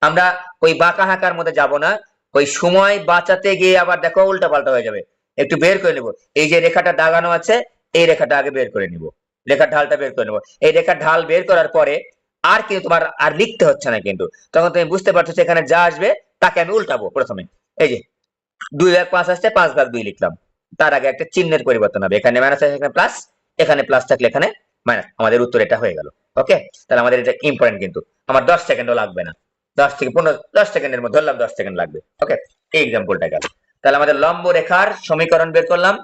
আমরা ওই বাঁকা হাঁকার মধ্যে যাব না। ওই সময় বাঁচাতে গিয়ে আবার দেখো উল্টা পাল্টা হয়ে যাবে। একটু বের করে নেব, এই যে রেখাটা দাগানো আছে এই রেখাটা আগে বের করে নিব, রেখার ঢালটা বের করে নেব। এই রেখার ঢাল বের করার পরে আর কিন্তু তোমার আর লিখতে হচ্ছে না, কিন্তু তখন তুমি বুঝতে পারছো এখানে যা আসবে তাকে আমি উল্টাবো। প্রথমে এই যে 2/5 আসছে, 5/2 লিখলাম, তার আগে একটা চিহ্নের পরিবর্তন হবে, এখানে মাইনাস আছে এখানে প্লাস, এখানে প্লাস থাকলে এখানে মাইনাস। আমাদের উত্তর এটা হয়ে গেল। ওকে, তাহলে আমাদের এটা ইম্পর্টেন্ট, কিন্তু আমার 10 সেকেন্ডও লাগবে না, 10 থেকে 15 10 সেকেন্ডের মধ্যে ধরলাম 10 সেকেন্ড লাগবে। ওকে, এই एग्जांपलটা গেল। তাহলে আমাদের লম্ব রেখার সমীকরণ বের করলাম,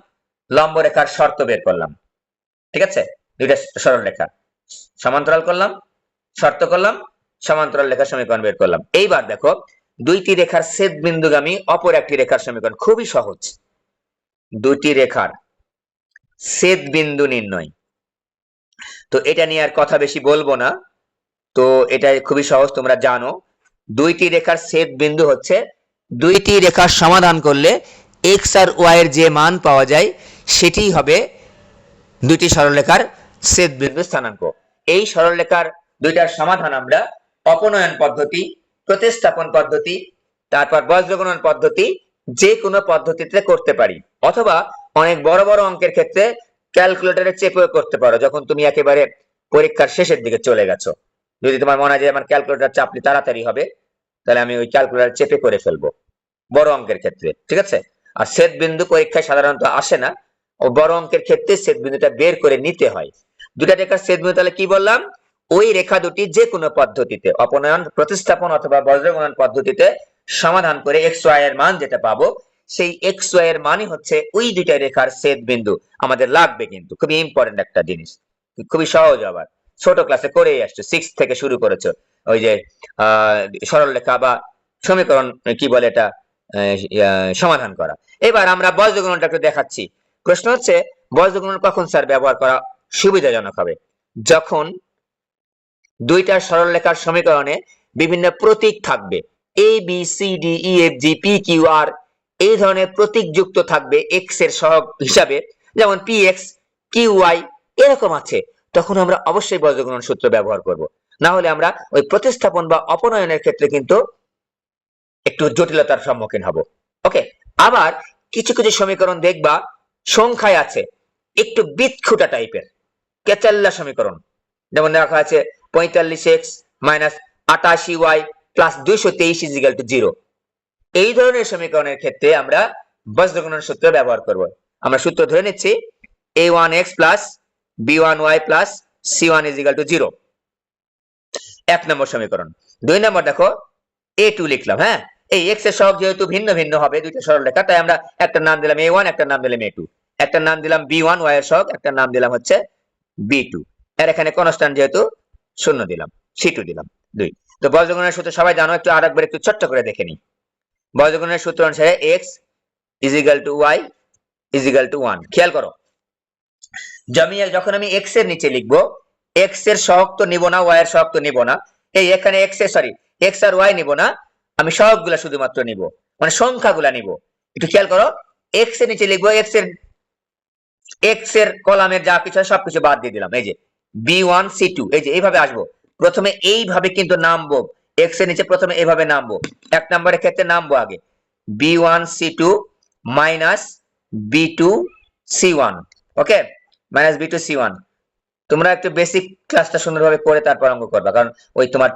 লম্ব রেখার শর্ত বের করলাম। ঠিক আছে, দুইটা সরল রেখা সমান্তরাল করলাম, শর্ত করলাম, সমান্তরাল রেখার সমীকরণ বের করলাম। এইবার দেখো দুইটি রেখার ছেদ বিন্দুগামী অপর একটি রেখার সমীকরণ, খুবই সহজ। দুইটি রেখার ছেদ বিন্দু নির্ণয়, তো এটা নিয়ে আর কথা বেশি বলবো না, তো এটা খুবই সহজ, তোমরা জানো। দুইটি রেখার ছেদ বিন্দু হচ্ছে দুইটি রেখার সমাধান করলে x আর y এর যে মান পাওয়া যায় সেটি হবে দুইটি সরলরেখার ছেদ বিন্দু স্থানাঙ্ক। এই সরলরেখার দুইটার সমাধান আমরা অপনয়ন পদ্ধতি, প্রতিস্থাপন পদ্ধতি, তারপর বজ্রগুণন পদ্ধতি, যে কোনো পদ্ধতিতে করতে পারি, অথবা অনেক বড় বড় অঙ্কের ক্ষেত্রে ক্যালকুলেটরে চেপেও করতে পারো, যখন তুমি একেবারে পরীক্ষার শেষের দিকে চলে গেছো। যদি তোমার মনে হয় যে আমার ক্যালকুলেটর চাপলে তাড়াতাড়ি হবে, তাহলে আমি ওই ক্যালকুলেটর চেপে করে ফেলবো বড় অঙ্কের ক্ষেত্রে। ঠিক আছে, আর ছেদ বিন্দু পরীক্ষায় সাধারণত আসে না, ও বড় অঙ্কের ক্ষেত্রে ছেদ বিন্দুটা বের করে নিতে হয়। দুটা রেখার ছেদ বিন্দু, তাহলে কি বললাম? ওই রেখা দুটি যে কোনো পদ্ধতিতে, অপনয়ন, প্রতিস্থাপন অথবা বজ্রগুণন পদ্ধতিতে সমাধান করে x y এর মান যেটা পাবো, সেই x y এর মানই হচ্ছে ওই দুইটা রেখার ছেদ বিন্দু। আমাদের লাগবে, কিন্তু খুবই ইম্পর্টেন্ট একটা জিনিস, খুবই সহজ। আবার ছোট ক্লাসে করেই আসছো, 6 থেকে শুরু করেছো, ওই যে সরল রেখা বা সমীকরণ কি বলে এটা সমাধান করা। এবার আমরা বজ্রগুণনটা একটু দেখাচ্ছি। প্রশ্ন হচ্ছে বজ্রগুণন কখন স্যার ব্যবহার করা সুবিধাজনক হবে? যখন দুইটা সরলরেখার সমীকরণে বিভিন্ন প্রতীক থাকবে, a b c d e f g p q r, এই ধরনের প্রতীক যুক্ত থাকবে x এর সহগ হিসাবে, যেমন px qy এরকম আছে, তখন আমরা অবশ্যই বজ্রগুণন সূত্র ব্যবহার করব। না হলে আমরা ওই প্রতিস্থাপন বা অপনয়নের ক্ষেত্রে কিন্তু একটু জটিলতার সম্মুখীন হব। ওকে, আবার কিছু কিছু সমীকরণ দেখবা সংখ্যায় আছে একটু বিৎখুটা টাইপের, কেচাল্লা সমীকরণ, যেমন দেখা আছে 45x minus 88y plus 223 is equal to 0। এই ধরনের সমীকরণের ক্ষেত্রে আমরা বজ্রগুণন সূত্র ব্যবহার করব। আমরা সূত্র ধরে নিচ্ছি a1x plus b1y plus c1 is equal to 0, 1 নম্বর সমীকরণ। 2 নম্বর দেখো a2 লিখলাম, হ্যাঁ, এই এক্স এর সহগ যেহেতু ভিন্ন ভিন্ন হবে দুইটা সরলরেখা, তাই আমরা একটা নাম দিলাম a1, একটা নাম দিলাম a2, একটা নাম দিলাম b1 y এর সহগ, একটা নাম দিলাম হচ্ছে b2। এর এখানে কনস্ট্যান্ট যেহেতু 0 দিলাম, c2 দিলাম 2। তো বজ্রগুণনের সূত্র সবাই জানো, একটু আরেকবার একটু ছোট্ট করে দেখে নিই। বজ্রগুণনের সূত্র অনুসারে x y 1। খেয়াল করো, যখন আমি x এর নিচে লিখবো, x এর সহগ তো নিব না, y এর সহগ তো নিব না, এই এখানে x আর y নিব না, আমি সহগগুলা শুধুমাত্র নিব, মানে সংখ্যাগুলা নিব। একটু খেয়াল করো, x এর নিচে লিখবো, x এর কলামের যা কিছু সবকিছু বাদ দিয়ে দিলাম। এই যে b1 c2, এই যে এইভাবে আসবো, প্রথমে এইভাবে কিন্তু নামবো, x এর নিচে প্রথমে এইভাবে নামবো, এক নম্বরের ক্ষেত্রে নামবো আগে b1 c2 minus b2 c1। ওকে, মাইনাস b2 c1। তোমরা একটু বেসিক ক্লাসটা সুন্দরভাবে করে তারপর অঙ্ক করবা, কারণ ওই তোমার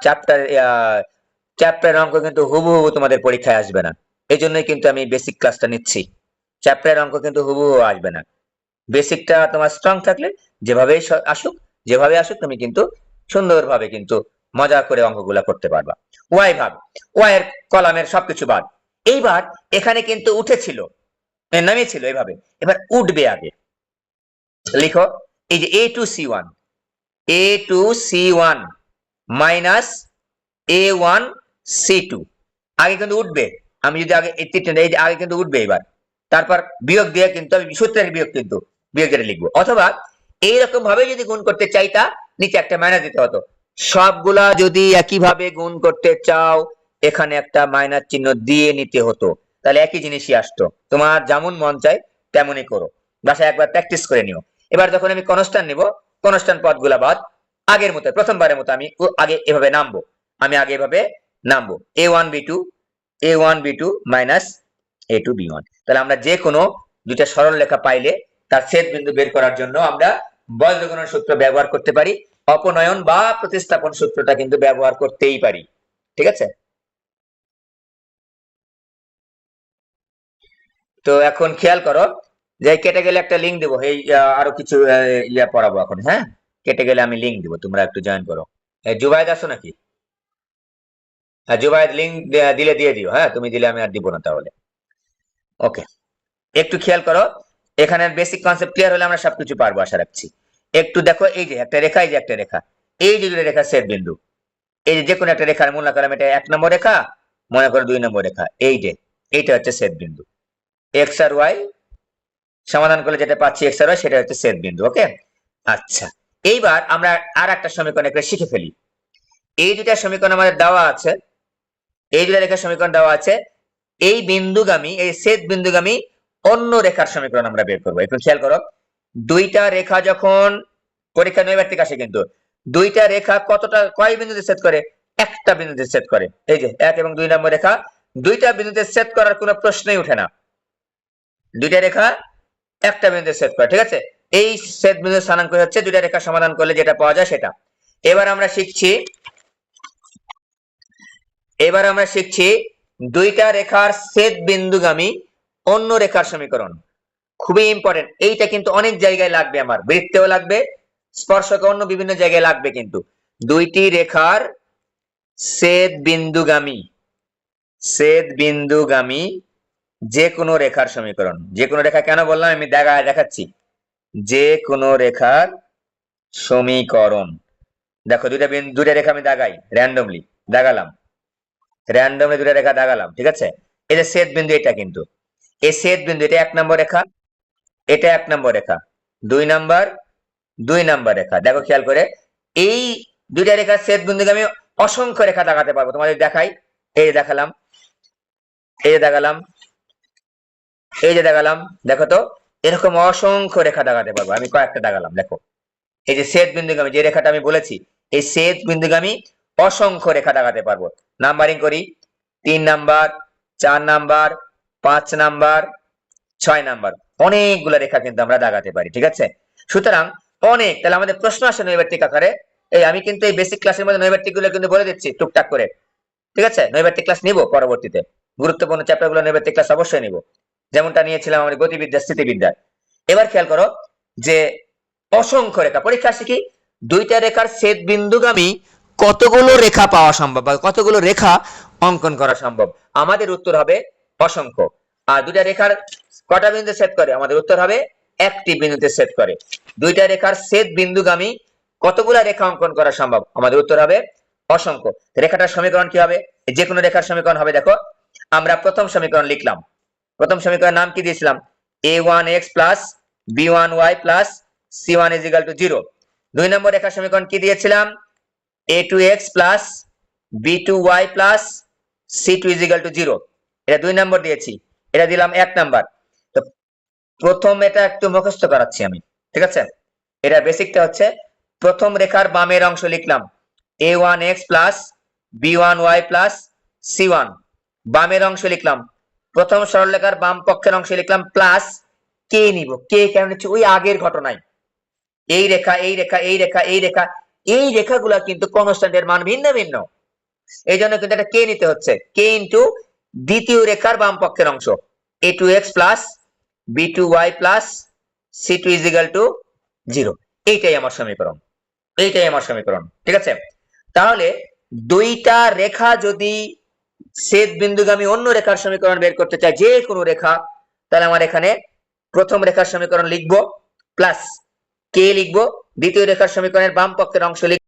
চ্যাপ্টারের অঙ্ক কিন্তু হুবহু তোমাদের পরীক্ষায় আসবে না। এই জন্যই কিন্তু আমি বেসিক ক্লাসটা নিচ্ছি। চ্যাপ্টারের অঙ্ক কিন্তু হুবহু আসবে না, বেসিকটা তোমার স্ট্রং থাকলে যেভাবে আসুক তুমি কিন্তু সুন্দরভাবে কিন্তু মজা করে অঙ্কগুলা করতে পারবা। ওয়াই ভাগ, ওয়াই এর কলামের সবকিছু বাদ। এইবার এখানে কিন্তু উঠেছিল, নামিয়েছিল এভাবে, এবার উঠবে আগে। লিখো, এই যে a2c1 মাইনাস a1 c2, আগে কিন্তু উঠবে। আমি যদি আগে এই যে আগে কিন্তু উঠবে, এবার তারপর বিয়োগ দিয়ে কিন্তু আমি সূত্রের বিয়োগ কিন্তু বিয়োগ দিয়ে লিখবো, অথবা এইরকম ভাবে যদি গুণ করতে চাইতা নিচে একটা মাইনাস দিতে হতো। সবগুলা যদি একইভাবে গুণ করতে চাও এখানে একটা মাইনাস চিহ্ন দিয়ে নিতে হতো, তাহলে একই জিনিসই আসতো। তোমার যেমন মন চায় তেমনই করো, বাসায় একবার প্র্যাকটিস করে নিও। এবার যখন আমি কনস্ট্যান্ট নিব, কনস্ট্যান্ট পদগুলা বাদ, আগের মতো প্রথমবারের মতো আমি আগে এভাবে নামবো, a1 b2 minus a2 b1। তাহলে আমরা যে কোনো দুইটা সরল রেখা পাইলে তার ছেদ বিন্দু বের করার জন্য আমরা বজ্রগুণন সূত্র ব্যবহার করতে পারি, অপনয়ন বা প্রতিস্থাপন সূত্রটা কিন্তু ব্যবহার করতেই পারি। ঠিক আছে, তো এখন খেয়াল করো যে কেটে গেলে একটা লিঙ্ক দেবো, এই আরো কিছু ইয়া পড়াবো এখন। হ্যাঁ, কেটে গেলে আমি লিঙ্ক দিব, তোমরা একটু জয়েন করো। জুবাইদ আছো নাকি? হ্যাঁ জুবাইদ, লিঙ্ক দিলে দিয়ে দিও। হ্যাঁ, তুমি দিলে আমি আর দিব না তাহলে। ওকে, একটু খেয়াল করো, এখানে বেসিক কনসেপ্ট ক্লিয়ার হলে আমরা সবকিছু পারবো আশা রাখছি। একটু দেখো, এই যে একটা রেখা, এই যে একটা রেখা, এই যে দুটো রেখা ছেদ বিন্দু, এই যে কোনো একটা রেখার মূল আকার, এটা 1 নম্বর রেখা, মনে করো 2 নম্বর রেখা, এইটা হচ্ছে ছেদ বিন্দু। এক্স আর ওয়াই সমাধান করলে যেটা পাচ্ছি এক্স আর ওয়াই, সেটা হচ্ছে ছেদ বিন্দু। ওকে, আচ্ছা, এইবার আমরা আর একটা সমীকরণ একটা শিখে ফেলি। এই দুটা সমীকরণ আমাদের দেওয়া আছে, এই দুটা রেখার সমীকরণ দেওয়া আছে, এই বিন্দুগামী, এই ছেদ বিন্দুগামী অন্য রেখার সমীকরণ আমরা বের করবো। একটু খেয়াল করো, দুইটা রেখা যখন পরীক্ষা নৈর্ব্যক্তিক আসে, কিন্তু দুইটা রেখা কয় বিন্দুতে ছেদ করে? একটা বিন্দুতে ছেদ করে। এই যে 1 এবং 2 নম্বর রেখা, দুইটা বিন্দুতে ছেদ করার কোনো প্রশ্নই উঠে না, দুইটা রেখা একটা বিন্দুতে ছেদ করে। ঠিক আছে, এই ছেদ বিন্দু স্থানাঙ্ক হচ্ছে দুইটা রেখা সমাধান করলে যেটা পাওয়া যায় সেটা। এবার আমরা শিখছি দুইটা রেখার ছেদ বিন্দুগামী অন্য রেখার সমীকরণ। খুবই ইম্পর্টেন্ট, এইটা কিন্তু অনেক জায়গায় লাগবে, আমার বৃত্তেও লাগবে, স্পর্শকে অন্য বিভিন্ন জায়গায় লাগবে। কিন্তু দুইটি রেখার ছেদ বিন্দুগামী যে কোনো রেখার সমীকরণ, যে কোনো রেখা কেন বললাম আমি দেখাচ্ছি, যে কোনো রেখার সমীকরণ। দেখো দুইটা রেখা আমি র্যান্ডমলি দুইটা রেখা দাগালাম। ঠিক আছে, এই যে ছেদ বিন্দু, এটা কিন্তু এই ছেদ বিন্দু, এটা 1 নম্বর রেখা, এটা 1 নম্বর রেখা, 2 নম্বর রেখা। দেখো খেয়াল করে, এই দুইটা রেখার ছেদ বিন্দুকে আমি অসংখ্য রেখা দাগাতে পারবো। তোমাদের দেখাই, এই যে দেখালাম, এই যে দেখালাম, এই যে দেখালাম, দেখো তো এরকম অসংখ্য রেখা দাগাতে পারবো। আমি কয়েকটা দাগালাম, দেখো এই যে ছেদ বিন্দুগামী যে রেখাটা আমি বলেছি, এই ছেদ বিন্দুগামী অসংখ্য রেখা দাগাতে পারবো। নাম্বারিং করি, 3 নাম্বার, 4 নাম্বার, 5 নাম্বার, 6 নাম্বার, অনেকগুলো রেখা কিন্তু আমরা দাগাতে পারি। ঠিক আছে, সুতরাং অনেক, তাহলে আমাদের প্রশ্ন আসে নৈর্ব্যক্তিক আকারে। এই আমি কিন্তু এই বেসিক ক্লাসের মধ্যে নৈর্ব্যক্তিক গুলো কিন্তু বলে দিচ্ছি টুকটাক করে। ঠিক আছে, নৈর্ব্যক্তিক ক্লাস নিব পরবর্তীতে, গুরুত্বপূর্ণ চ্যাপ্টার গুলো নৈর্ব্যক্তিক ক্লাস অবশ্যই নিব, যেমনটা নিয়েছিলাম আমাদের গতিবিদ্যা, স্থিতিবিদ্যা। এবার খেয়াল করো যে অসংখ্য রেখা, পরীক্ষা শিখি দুইটা রেখার ছেদ বিন্দুগামী কতগুলো রেখা পাওয়া সম্ভব, বা কতগুলো রেখা অঙ্কন করা সম্ভব। আমাদের উত্তর হবে অসংখ্য। আর দুইটা রেখার কটা বিন্দু ছেদ করে? আমাদের উত্তর হবে একটি বিন্দুতে ছেদ করে। দুইটা রেখার ছেদ বিন্দুগামী কতগুলা রেখা অঙ্কন করা সম্ভব? আমাদের উত্তর হবে অসংখ্য। রেখাটার সমীকরণ কি হবে? যে কোনো রেখার সমীকরণ হবে। দেখো, আমরা প্রথম সমীকরণ লিখলাম। প্রথম সমীকরণের নাম কি দিয়েছিলাম? a1x plus b1y plus c1 is equal to 0। দুই নম্বর রেখার সমীকরণ কি দিয়েছিলাম? a2x plus b2y plus c2 is equal to 0। এটা দুই নম্বর দিয়েছি। এটা দিলাম এক নাম্বার। তো প্রথম এটা একটু মুখস্থ করাচ্ছি আমি, ঠিক আছে? এটা বেসিকটা হচ্ছে, প্রথম রেখার বামের অংশ লিখলাম a1x plus b1y plus c1, বামের অংশ লিখলাম। প্রথম সরলরেখার বাম পক্ষের অংশ লিখলাম প্লাস কে নিব। কে কেন নিচ্ছি? ওই আগের ঘটনায় এই রেখা, এই রেখা, এই রেখা, এই রেখা, এই রেখাগুলা কিন্তু কনস্ট্যান্টের মান ভিন্ন ভিন্ন, এই জন্য কিন্তু একটা কে নিতে হচ্ছে। কে ইন্টু দ্বিতীয় রেখার বাম পক্ষের অংশ a2x plus b2y plus c2 is equal to 0। এইটাই আমার সমীকরণ, এইটাই আমার সমীকরণ, ঠিক আছে? তাহলে দুইটা রেখা যদি ছেদ বিন্দুগামী অন্য রেখার সমীকরণ বের করতে চাই, যে কোনো রেখা, তাহলে আমার এখানে প্রথম রেখার সমীকরণ লিখবো প্লাস কে লিখবো, দ্বিতীয় রেখার সমীকরণের বাম পক্ষের অংশ লিখবো।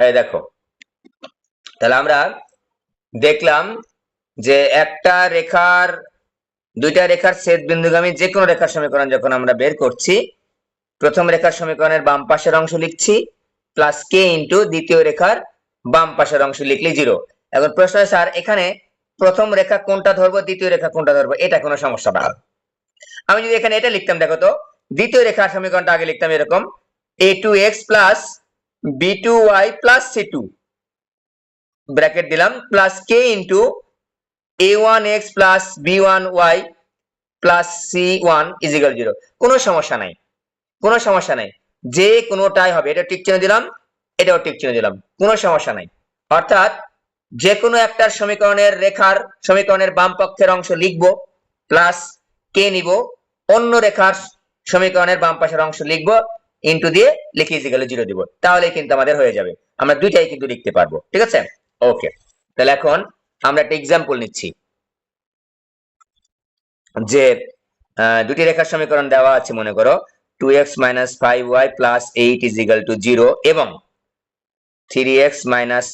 এই দেখো, তাহলে আমরা দেখলাম যে একটা রেখার, দুইটা রেখার ছেদ বিন্দুগামী যে কোনো রেখার সমীকরণ যখন আমরা বের করছি, প্রথম রেখার সমীকরণের বাম পাশের অংশ লিখছি প্লাস কে ইন্টু দ্বিতীয় রেখার বাম পাশের অংশ লিখলে 0। এখন প্রশ্ন, স্যার এখানে প্রথম রেখা কোনটা ধরবো, দ্বিতীয় রেখা কোনটা ধরবো? এটা কোনো সমস্যা না, আমি যদি এখানে এটা লিখতাম, দেখো তো দ্বিতীয় রেখার সমীকরণটা আগে লিখতাম এরকম, a2x plus b2y plus c2 bracket দিলাম plus k into a1x plus b1y plus c1 is equal 0। কোনো সমস্যা নাই, কোনো সমস্যা নাই, যে কোনোটাই হবে। এটা টিক চিহ্ন দিলাম, এটাও টিক চিহ্ন দিলাম, কোনো সমস্যা নাই। অর্থাৎ যে কোনো একটা সমীকরণের রেখার সমীকরণের বাম পক্ষের অংশ লিখবো প্লাস কে নিব, অন্য রেখার সমীকরণের বাম পাশের অংশ লিখবো ইন্টু দিয়ে লিখে ইজিক্যাল 0 দিব, তাহলে কিন্তু আমাদের হয়ে যাবে। আমরা দুইটাই কিন্তু লিখতে পারবো, ঠিক আছে? ওকে, তাহলে এখন আমরা একটা এক্সাম্পল নিচ্ছি যে দুটি রেখার সমীকরণ দেওয়া আছে, মনে করো 2x minus 5y plus 8 is equal to 0 এবং 3x minus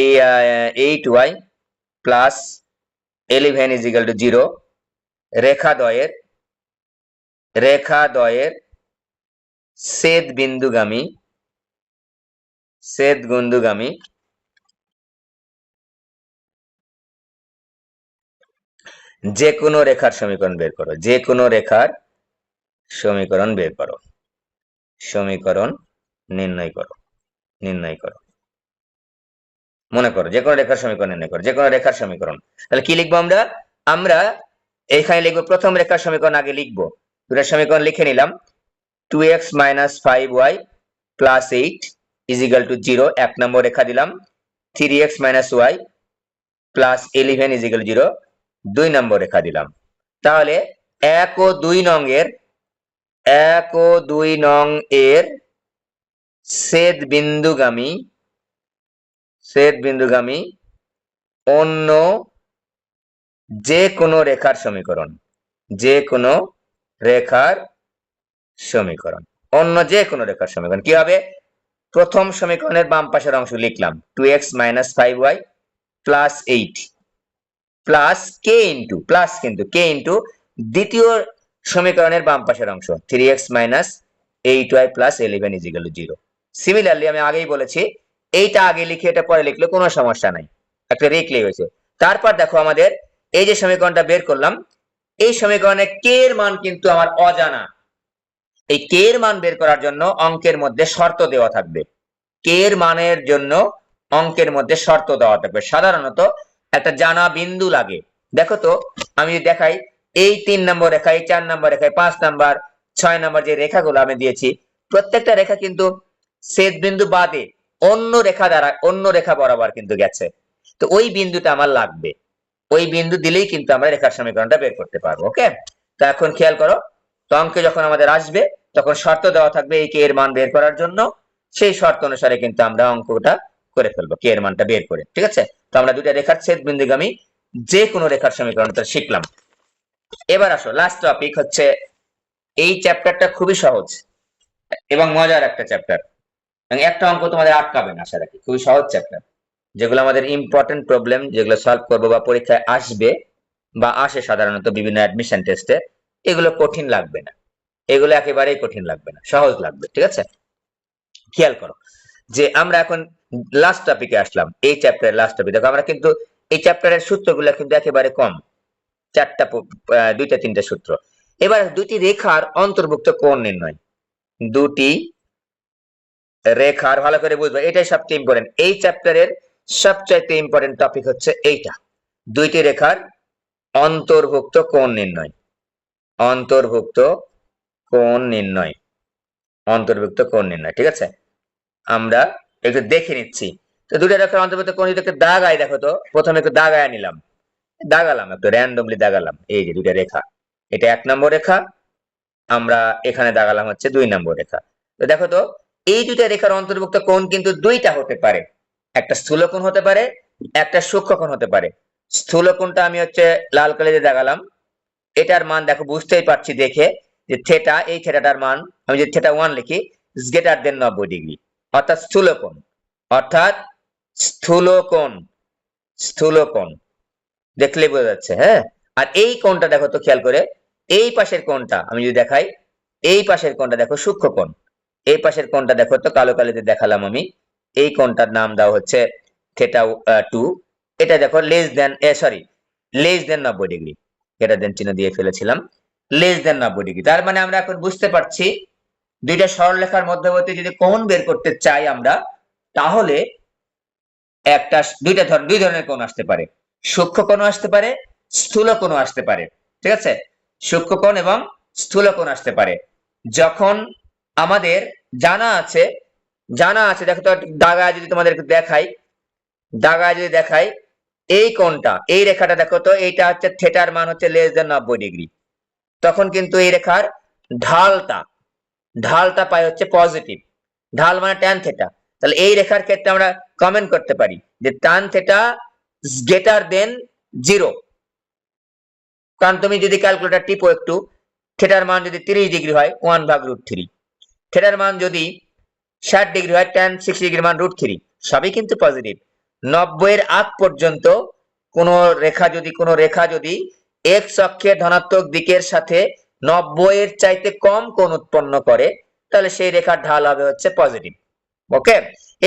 8y plus 11 is equal to 0। রেখাদ্বয়ের ছেদ বিন্দুগামী যে কোনো রেখার সমীকরণ বের করো, যে কোনো রেখার সমীকরণ বের করো, সমীকরণ নির্ণয় করো। মনে করো যে কোনো রেখার সমীকরণ নির্ণয় করো, যে কোনো রেখার সমীকরণ। তাহলে কি লিখবো আমরা? আমরা এখানে লিখবো প্রথম রেখার সমীকরণ আগে লিখবো। দুটার সমীকরণ লিখে নিলাম, 2x minus 5y plus 8 is equal to 0 এক নম্বর রেখা দিলাম, 3x minus y plus 11 is equal 0 দুই নম্বর রেখা দিলাম। তাহলে 1 ও 2 নং এর ছেদ বিন্দুগামী অন্য যে কোনো রেখার সমীকরণ, অন্য যে কোনো রেখার সমীকরণ কি হবে? প্রথম সমীকরণের বাম পাশের অংশ লিখলাম 2x minus 5y plus 8 plus K into plus কিন্তু কে ইন্টু দ্বিতীয় সমীকরণের বাম পাশের অংশ 3x minus 8y plus 11 is equal to 0। Similarly আমি আগেই বলেছি, এইটা আগে লিখে এটা পরে লিখলে কোনো সমস্যা নাই, একটা লিখলেই হয়েছে। তারপর দেখো আমাদের এই যে সমীকরণটা বের করলাম, এই সমীকরণে কে এর মান কিন্তু আমার অজানা। এই কে এর মান বের করার জন্য অঙ্কের মধ্যে শর্ত দেওয়া থাকবে, কে এর মানের জন্য অঙ্কের মধ্যে শর্ত দেওয়া থাকবে। সাধারণত একটা জানা বিন্দু লাগে। দেখো তো আমি দেখাই, এই 3 নম্বর রেখা, এই 4 নম্বর রেখা, 5 নম্বর 6 নম্বর যে রেখাগুলো আমি দিয়েছি, প্রত্যেকটা রেখা কিন্তু ছেদ বিন্দু বাদে অন্য রেখা বরাবর কিন্তু গেছে। তো ওই বিন্দুটা আমার লাগবে, ওই বিন্দু দিলেই কিন্তু আমরা রেখার সমীকরণটা বের করতে পারবো। ওকে, তো এখন খেয়াল করো, তো অঙ্কে যখন আমাদের আসবে তখন শর্ত দেওয়া থাকবে এই কে এর মান বের করার জন্য, সেই শর্ত অনুসারে কিন্তু আমরা অঙ্কটা করে ফেলবো কে এর মানটা বের করে, ঠিক আছে? তো আমরা দুইটা রেখার ছেদ বিন্দুগামী যে কোনো রেখার সমীকরণটা শিখলাম। এবার আসো লাস্ট টপিক হচ্ছে, এই চ্যাপ্টারটা খুবই সহজ এবং মজার একটা চ্যাপ্টার, একটা অঙ্ক তোমাদের আটকাবে না আশা রাখি। খুবই সহজ চ্যাপ্টার, যেগুলো আমাদের ইম্পর্টেন্ট প্রবলেম, যেগুলো সলভ করবো বা পরীক্ষায় আসবে বা আসে সাধারণত বিভিন্ন অ্যাডমিশন টেস্টে, এগুলো কঠিন লাগবে না, এগুলো একেবারেই কঠিন লাগবে না, সহজ লাগবে, ঠিক আছে? খেয়াল করো যে আমরা এখন লাস্ট টপিকে আসলাম, এই চ্যাপ্টারের লাস্ট টপিক। দেখো আমরা কিন্তু এই চ্যাপ্টারের সূত্রগুলো কিন্তু একেবারে কম, দুইটা তিনটা সূত্র। এবার দুটি রেখার অন্তর্ভুক্ত কোণ নির্ণয়, দুটি রেখার, ভালো করে বুঝবো, এটাই সবচেয়ে ইম্পর্টেন্ট। এই চ্যাপ্টারের সবচাইতে ইম্পর্টেন্ট টপিক হচ্ছে এইটা, দুইটি রেখার অন্তর্ভুক্ত কোণ নির্ণয়, অন্তর্ভুক্ত কোণ নির্ণয়, ঠিক আছে? আমরা একটু দেখে নিচ্ছি। তো দুটো রেখার অন্তর্ভুক্ত কোণ যদি একটা দাগ আয়, দেখো তো প্রথমে একটু দাগ আয় নিলাম, দাগালাম একটু র্যান্ডমলি দাগালাম, এই যে দুইটা রেখা, এটা 1 নম্বর রেখা, আমরা এখানে দাগালাম হচ্ছে 2 নম্বর রেখা। তো দেখো তো এই দুইটা রেখার অন্তর্ভুক্ত কোণ কিন্তু দুইটা হতে পারে, একটা স্থূলকোণ হতে পারে, একটা সূক্ষ্মকোণ হতে পারে। স্থূলকোণটা আমি হচ্ছে লাল কালিতে দাগালাম, এটার মান দেখো বুঝতেই পারছি দেখে যে থেটা, এই থেটাটার মান আমি যদি থেটা 1 লিখি, ইজ গ্রেটার দেন 90 ডিগ্রি, অর্থাৎ স্থূলকোণ, অর্থাৎ স্থূলকোণ, স্থূলকোণ দেখলে বোঝা যাচ্ছে, হ্যাঁ? আর এই কোণটা দেখো তো খেয়াল করে, এই পাশের কোণটা আমি যদি দেখাই, এই পাশের কোণটা দেখো সূক্ষ্মকোণ, এই পাশের কোণটা দেখো তো কালো কালিতে দেখালাম আমি, এই কোণটার নাম দেওয়া হচ্ছে থেটা 2। এটা দেখো less than 90 degree, greater than চিহ্ন দিয়ে ফেলেছিলাম, লেস দেন 90 ডিগ্রি। তার মানে আমরা এখন বুঝতে পারছি দুইটা সরলরেখার মধ্যবর্তী যদি কোণ বের করতে চাই আমরা, তাহলে একটা দুই ধরনের কোণ আসতে পারে, সূক্ষ্ম কোণ আসতে পারে, স্থূল কোণ আসতে পারে। ঠিক আছে, সূক্ষ্ম কোণ এবং স্থূল কোণ আসতে পারে। যখন আমাদের জানা আছে দেখো তো, দাগায় যদি তোমাদেরকে দেখাই এই কোণটা, এই রেখাটা দেখো তো, এইটা হচ্ছে থিটার মান হচ্ছে লেস দেন 90 ডিগ্রি। তখন কিন্তু এই রেখার ঢালটা ঢালটা পাই হচ্ছে পজিটিভ, ঢাল মানে ট্যান থেটা। তাহলে এই রেখার ক্ষেত্রে আমরা কমেন্ট করতে পারি যে ট্যান থেটা গ্রেটার দেন 0। কারণ তুমি যদি ক্যালকুলেটর টিপো একটু, থেটার মান যদি 30 ডিগ্রি হয় 1/√3, থেটার মান যদি 60 ডিগ্রি হয় tan 60 ডিগ্রি মান √3, সবই কিন্তু পজিটিভ। 90 এর আগ পর্যন্ত কোনো রেখা যদি এক্স অক্ষের ধনাত্মক দিকের সাথে 90 এর চাইতে কম কোণ উৎপন্ন করে, তাহলে সেই রেখার ঢাল হবে হচ্ছে পজিটিভ। ওকে,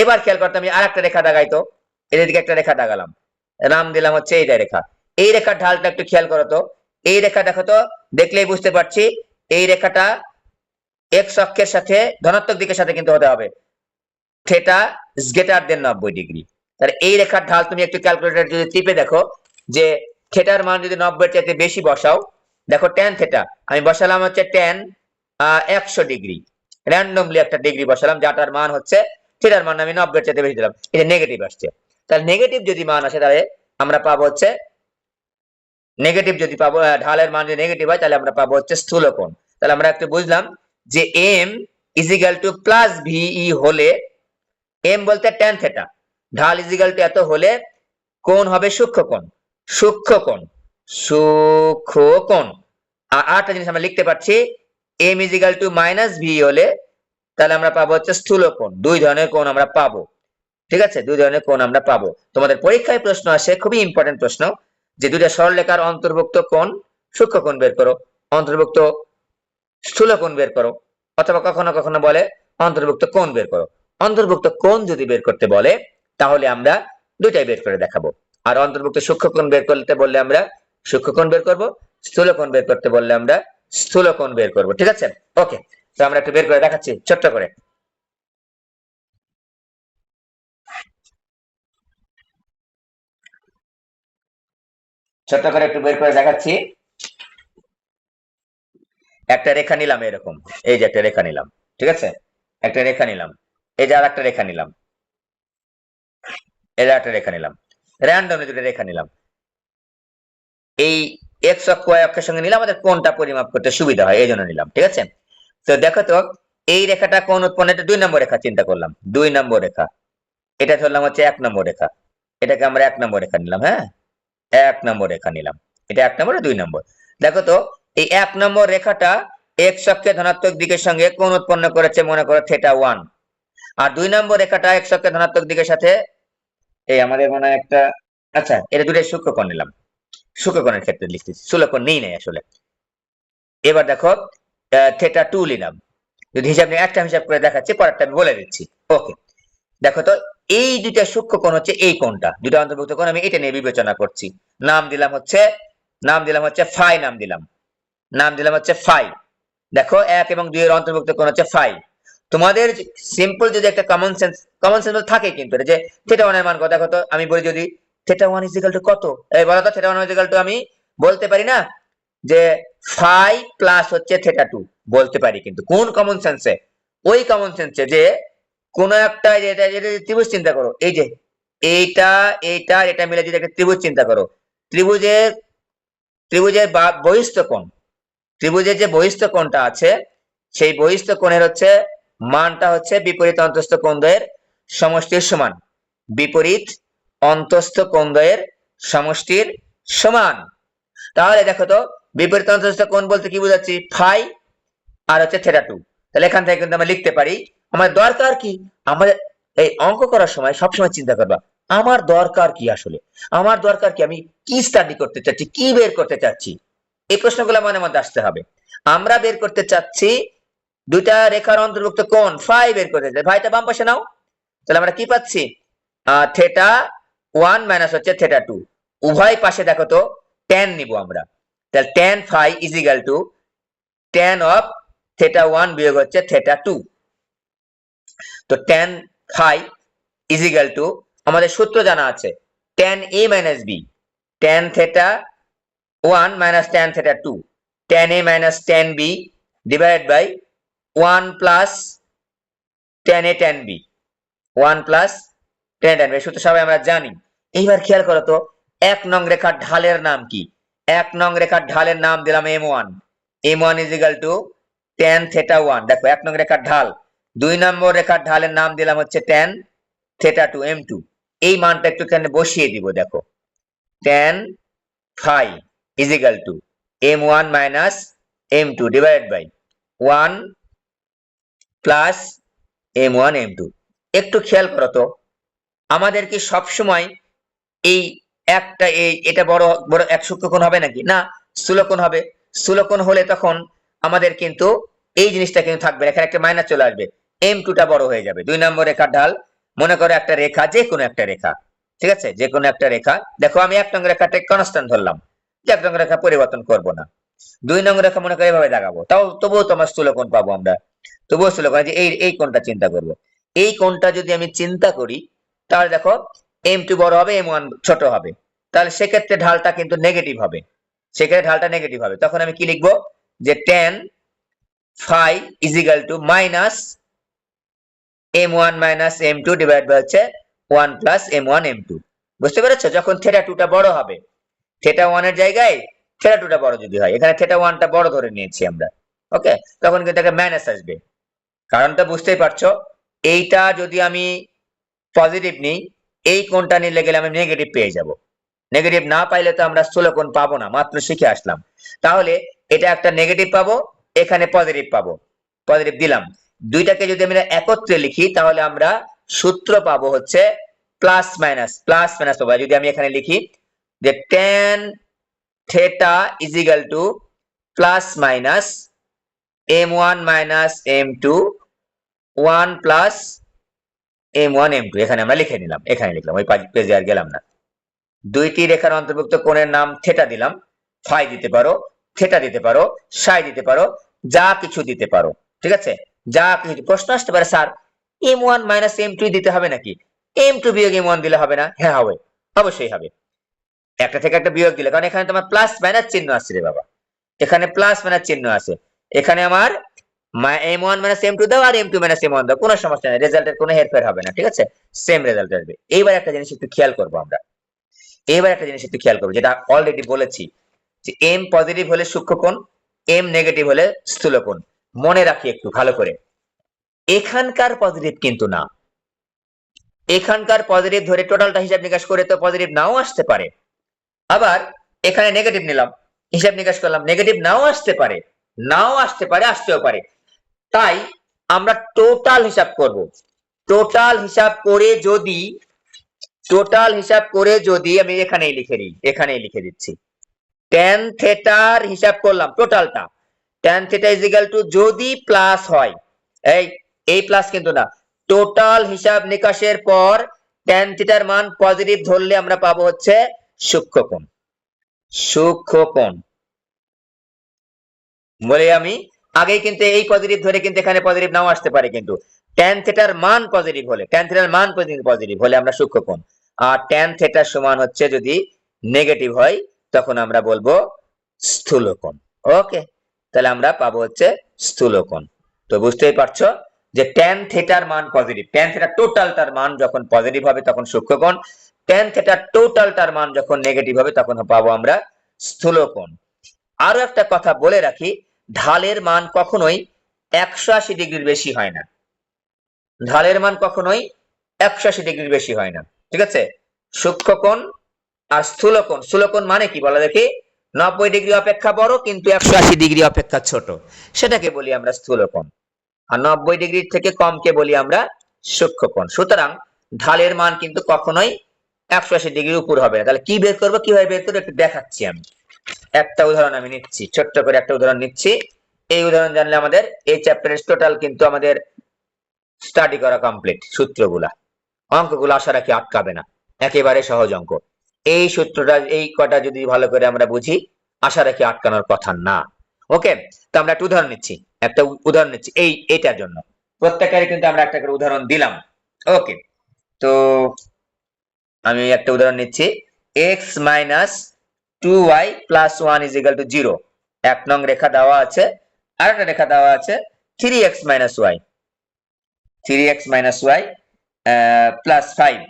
এবার খেয়াল করতে আমি আরেকটা রেখা দাগাই তো, এদিকে একটা রেখা দাগালাম, নাম দিলাম হচ্ছে এইটা রেখা। এই রেখার ঢালটা একটু খেয়াল করো তো, এই রেখা দেখো তো, দেখলেই বুঝতে পারছি এই রেখাটা এক্স অক্ষের সাথে ধনাত্মক দিকের সাথে কিন্তু হতে হবে, theta is greater than 90 degree. তাহলে এই রেখার ঢাল তুমি একটু ক্যালকুলেটর যদি টিপে দেখো যে থেটার মান যদি 90 এর চাইতে বেশি বসাও, দেখো ট্যান থেটা আমি বসালাম হচ্ছে ট্যান 100 ডিগ্রি, র্যান্ডমলি একটা ডিগ্রি বসালাম, যাটার মান হচ্ছে থেটার মান আমি 90 এর চাইতে বেশি দিলাম, এটা নেগেটিভ আসছে। তাহলে নেগেটিভ যদি মান আসে, তাহলে আমরা পাবো হচ্ছে নেগেটিভ, যদি পাবো ঢালের মান যদি নেগেটিভ হয়, তাহলে আমরা পাবো হচ্ছে স্থূল কোণ। তাহলে আমরা একটু বুঝলাম যে M equal to plus V হলে, এম বলতে ট্যান থেটা, ঢাল ইজিক্যাল টু এত হলে কোণ হবে সূক্ষ্ম কোণ। আর আরেকটা জিনিস আমরা লিখতে পারছি, M equal to minus V হলে, তাহলে আমরা পাবো হচ্ছে স্থূল কোণ। দুই ধরনের কোণ আমরা পাবো। ঠিক আছে, দুই ধরনের কোণ আমরা পাবো। তোমাদের পরীক্ষায় প্রশ্ন আসে, খুবই ইম্পর্টেন্ট প্রশ্ন, যে দুইটা সরলরেখার অন্তর্ভুক্ত কোণ সূক্ষ্ম কোণ বের করো, অন্তর্ভুক্ত স্থূল কোণ বের করো, অথবা কখনো কখনো বলে অন্তর্ভুক্ত কোণ বের করো। অন্তর্ভুক্ত কোণ যদি বের করতে বলে, তাহলে আমরা দুইটাই বের করে দেখাবো। আর অন্তর্ভুক্ত সূক্ষ্ম কোণ বের করতে বললে আমরা সূক্ষ্ম কোণ বের করব, স্থূল কোণ বের করতে বললে আমরা স্থূল কোণ বের করব। ঠিক আছে, ওকে, তো আমরা একটু বের করে দেখাচ্ছি ছোট্ট করে। ছোট্ট করে একটু বের করে দেখাচ্ছি। একটা রেখা নিলাম এরকম, এই যে একটা রেখা নিলাম, ঠিক আছে, একটা রেখা নিলাম, এই যে আর একটা রেখা নিলাম, এই যে একটা রেখা নিলাম, র্যান্ডমলি দুটো রেখা নিলাম। এই এক্স অক্ষ ওয়াই অক্ষের সঙ্গে নিলে আমাদের কোণটা পরিমাপ করতে সুবিধা হয়, এই জন্য নিলাম। ঠিক আছে, তো দেখো তো, এই রেখাটা কোণ উৎপন্ন, এটা 2 নম্বর রেখা চিন্তা করলাম, 2 নম্বর রেখা, এটা ধরলাম হচ্ছে 1 নম্বর রেখা, এটাকে আমরা 1 নম্বর রেখা নিলাম। হ্যাঁ, 1 নম্বর রেখা নিলাম, এটা 1 নম্বর, 2 নম্বর। দেখো তো, এই 1 নম্বর রেখাটা এক্স অক্ষের ধনাত্মক দিকের সঙ্গে কোণ উৎপন্ন করেছে, মনে করো θ1। আর 2 নম্বর রেখাটা এক্স অক্ষের ধনাত্মক দিকের সাথে, এই আমাদের মনে হয় একটা, আচ্ছা, এটা দুটোই সূক্ষ্মকোণ নিলাম, সূক্ষ্মকোণের ক্ষেত্রে লিখতেছি, স্থূলকোণ নেই নাই আসলে। এবার দেখো θ2 নিলাম, যদি একটা হিসাব করে দেখাচ্ছি, পরেরটা আমি বলে দিচ্ছি। ওকে, দেখো তো, এই দুইটা সূক্ষ্মকোণ হচ্ছে এই কোণটা, দুটো অন্তর্ভুক্ত কোণ, আমি এটা নিয়ে বিবেচনা করছি। নাম দিলাম হচ্ছে ফাই, নাম দিলাম হচ্ছে ফাই। দেখো 1 এবং 2 এর অন্তর্ভুক্ত কোণ হচ্ছে ফাই। তোমাদের সিম্পল যদি একটা কমন সেন্স থাকে, কিন্তু এটা যে θ1 এর মান কত, দেখো তো, আমি বলি যদি θ1 ইকুয়াল টু কত, এই বলো তো, θ1 ইকুয়াল টু আমি বলতে পারি না যে ফাই প্লাস হচ্ছে θ2, বলতে পারি, কিন্তু কোন কমন সেন্সে? ওই কমন সেন্সে যে কোন একটা, এটা ত্রিভুজ চিন্তা করো, এই যে এইটা এইটা এটা মিলে যদি একটা ত্রিভুজ চিন্তা করো, ত্রিভুজের ত্রিভুজের বহিস্থ কোণ, ত্রিভুজের যে বহিস্থ কোণটা আছে, সেই বহিস্থ কোণের হচ্ছে মানটা হচ্ছে বিপরীত অন্তস্থ কোণদ্বয়ের সমষ্টির সমান, বিপরীত অন্তস্থ কোণদ্বয়ের সমষ্টির সমান। তাহলে দেখো তো, বিপরীত অন্তস্থ কোণ বলতে কি বোঝাচ্ছি, ফাই আর হচ্ছে θ2। তাহলে এখান থেকে কিন্তু আমরা লিখতে পারি, আমাদের দরকার কি, আমাদের এই অঙ্ক করার সময় সবসময় চিন্তা করবা আমার দরকার কি, আসলে আমার দরকার কি, আমি কি স্টাডি করতে চাচ্ছি, কি বের করতে চাচ্ছি, এই প্রশ্নগুলো মনের মধ্যে আসতে হবে। আমরা বের করতে চাচ্ছি দুইটা রেখার অন্তর্ভুক্ত কোণ ফাই বের করতে চাই, ভাইটা বাম পাশে নাও। তাহলে আমরা কি পাচ্ছি, θ1 মাইনাস হচ্ছে θ2, উভয় পাশে দেখো তো ট্যান নিব আমরা, তাহলে tan phi is equal to tan of θ1 বিয়োগ হচ্ছে θ2। তো tan phi is equal to, আমাদের সূত্র জানা আছে, tan a minus b, tan θ1 minus tan θ2, tan a minus tan b divided by 1 plus tan a tan b, 1 plus tan a tan b, সূত্র সবাই আমরা জানি। এইবার খেয়াল করো তো, 1 নং রেখার ঢালের নাম কি? 1 নং রেখার ঢালের নাম দিলাম m1, m1 is equal to tan θ1, দেখো 1 নং রেখার ঢাল। 2 নম্বর রেখার ঢালের নাম দিলাম হচ্ছে tan θ2 m2, এই মানটা একটু এখানে বসিয়ে দিব, দেখো tan phi is equal to m1 minus m2 divided by 1 plus m1 m2। একটু খেয়াল করো তো, আমাদের কি সবসময় এই এটা বড় বড় এক সূক্ষ্মকোণ হবে নাকি? না, স্থূলকোণ হবে। স্থূলকোণ হলে তখন আমাদের কিন্তু এই জিনিসটা কিন্তু থাকবে, এখানে একটা মাইনাস চলে আসবে, m2 টা বড় হয়ে যাবে। 2 নম্বর রেখার ঢাল, মনে করো একটা রেখা, যে কোনো একটা রেখা, ঠিক আছে, যে কোনো একটা রেখা। দেখো আমি 1 নং রেখাটা কনস্ট্যান্ট ধরলাম, যে 1 নং রেখা পরিবর্তন করব না। 2 নং রেখা মনে করে এভাবে দাগাবো, তবুও তোমার স্থূলকোণ পাবো আমরা। তবুও স্থূলকোণ, যে এই কোণটা চিন্তা করব, এই কোণটা যদি আমি চিন্তা করি, তাহলে দেখো m2 বড় হবে, m1 ছোট হবে, তাহলে সেক্ষেত্রে ঢালটা কিন্তু নেগেটিভ হবে। সেক্ষেত্রে ঢালটা নেগেটিভ হবে, তখন আমি কি লিখবো, যে tan phi is equal to minus m1 minus m2 divide by হচ্ছে 1 plus m1 m2। বুঝতে পেরেছো? যখন θ2 টা বড় হবে, θ1 এর জায়গায় θ2 টা বড় যদি হয়, এখানে θ1 টা বড় ধরে নিয়েছি আমরা, ওকে, তখন কিন্তু একটা মাইনাস আসবে। কারণটা বুঝতেই পারছো, এইটা যদি আমি পজিটিভ নিই, এই কোণটা নিলে গেলে আমি নেগেটিভ পেয়ে যাব। নেগেটিভ না পাইলে তো আমরা স্থূলকোণ পাবো না, মাত্র শিখে আসলাম। তাহলে এটা একটা নেগেটিভ পাবো, এখানে পজিটিভ পাবো, পজিটিভ দিলাম। দুইটাকে যদি আমরা একত্রে লিখি, তাহলে আমরা সূত্র পাবো হচ্ছে প্লাস মাইনাস, প্লাস মাইনাস পাবো। যদি আমি এখানে লিখি যে tan theta is equal to plus minus m1 minus m2 1 plus m1 m2, এখানে আমরা লিখে নিলাম, এখানে লিখলাম, ওই পেজে আর গেলাম না। দুইটি রেখার অন্তর্ভুক্ত কোণের নাম থেটা দিলাম, ফাই দিতে পারো, থেটা দিতে পারো, সাই দিতে পারো, যা কিছু দিতে পারো, ঠিক আছে, যা কিছু। প্রশ্ন আসতে পারে, স্যার m1 মাইনাস m2 দিতে হবে নাকি? m2 বিয়োগ m1 দিলে হবে না? হ্যাঁ হবে, অবশ্যই হবে। একটা থেকে একটা বিয়োগ দিলে, কারণ এখানে তোমার প্লাস মাইনাস চিহ্ন আসছে রে বাবা, এখানে প্লাস মাইনাস চিহ্ন আছে, এখানে আমার m1 মাইনাস m2 দাও আর m2 মাইনাস m1 দাও, কোনো সমস্যা নেই, রেজাল্টের কোনো হেরফের হবে না, ঠিক আছে, সেম রেজাল্ট আসবে। এইবার একটা জিনিস একটু খেয়াল করবো আমরা, এবার একটা জিনিস একটু খেয়াল করবো, যেটা অলরেডি বলেছি, যে m পজিটিভ হলে সূক্ষ্মকোণ, m নেগেটিভ হলে স্থূলকোণ। মনে রাখি একটু ভালো করে, এখানকার পজিটিভ কিন্তু না, এখানকার পজিটিভ ধরে টোটালটা হিসাব নিকাশ করে তো পজিটিভ নাও আসতে পারে। আবার এখানে নেগেটিভ নিলাম, হিসাব নিকাশ করলাম, নেগেটিভ নাও আসতে পারে, নাও আসতে পারে, আসতেও পারে। তাই আমরা টোটাল হিসাব করব। টোটাল হিসাব করে যদি, টোটাল হিসাব করে যদি আমি এখানেই লিখে দিই, এখানেই লিখে দিচ্ছি, tan থেটার হিসাব করলাম টোটালটা, tan theta is equal two, যদি প্লাস হয়, এই প্লাস কিন্তু না, টোটাল হিসাব নিকাশের পর tan থেটার মান পজিটিভ ধরলে আমরা পাবো হচ্ছে সূক্ষ্মকোণ। সূক্ষ্মকোণ বলে আমি আগেই কিন্তু এই পজিটিভ ধরে কিন্তু এখানে পজিটিভ নাও আসতে পারে, কিন্তু tan থেটার মান পজিটিভ হলে, tan থেটার মান পজিটিভ হলে আমরা সূক্ষ্মকোণ। আর tan থেটা সমান হচ্ছে যদি নেগেটিভ হয়, তখন আমরা বলবো স্থূলকোণ। ওকে, তাহলে আমরা পাবো হচ্ছে স্থূলকোণ। তো বুঝতেই পারছো যে tan থেটার মান পজিটিভ, tan থেটা টোটালটার মান যখন পজিটিভ হবে তখন সূক্ষ্মকোণ, tan থেটা টোটালটার মান যখন নেগেটিভ হবে তখন পাবো আমরা স্থূলকোণ। আরো একটা কথা বলে রাখি, ঢালের মান কখনোই 180 ডিগ্রির বেশি হয় না, ঢালের মান কখনোই 180 ডিগ্রির বেশি হয় না, ঠিক আছে। সূক্ষ্মকোণ আর স্থূলকোণ, স্থূলকোণ মানে কি বলা দেখি, 90 ডিগ্রি অপেক্ষা বড় কিন্তু 180 ডিগ্রি অপেক্ষা ছোট, সেটাকে বলি আমরা স্থূলকোণ। আর 90 ডিগ্রি থেকে কমকে বলি আমরা সূক্ষ্মকোণ। সুতরাং ঢালের মান কিন্তু কখনোই 180 ডিগ্রির উপর হবে না। তাহলে কি বের করবো, কিভাবে বের করবো একটু দেখাচ্ছি আমি। একটা উদাহরণ আমি নিচ্ছি, ছোট্ট করে একটা উদাহরণ নিচ্ছি। এই উদাহরণ জানলে আমাদের এই চ্যাপ্টারের টোটাল কিন্তু আমাদের স্টাডি করা কমপ্লিট। সূত্রগুলা, অঙ্কগুলো আশা রাখি আটকাবে না, একেবারে সহজ অঙ্ক। এই সূত্রটা, এই কটা যদি ভালো করে আমরা বুঝি, আশা রাখি আটকানোর কথা না। ওকে, তো আমরা একটা উদাহরণ নিচ্ছি, একটা উদাহরণ নিচ্ছি এইটার জন্য। প্রত্যেকেরই কিন্তু আমরা একটা করে উদাহরণ দিলাম। ওকে, তো আমি একটা উদাহরণ নিচ্ছি। X minus 2y plus 1 is equal to 0। এক নং রেখা দেওয়া আছে, আর একটা রেখা দেওয়া আছে 3x minus Y, 3x minus Y plus 5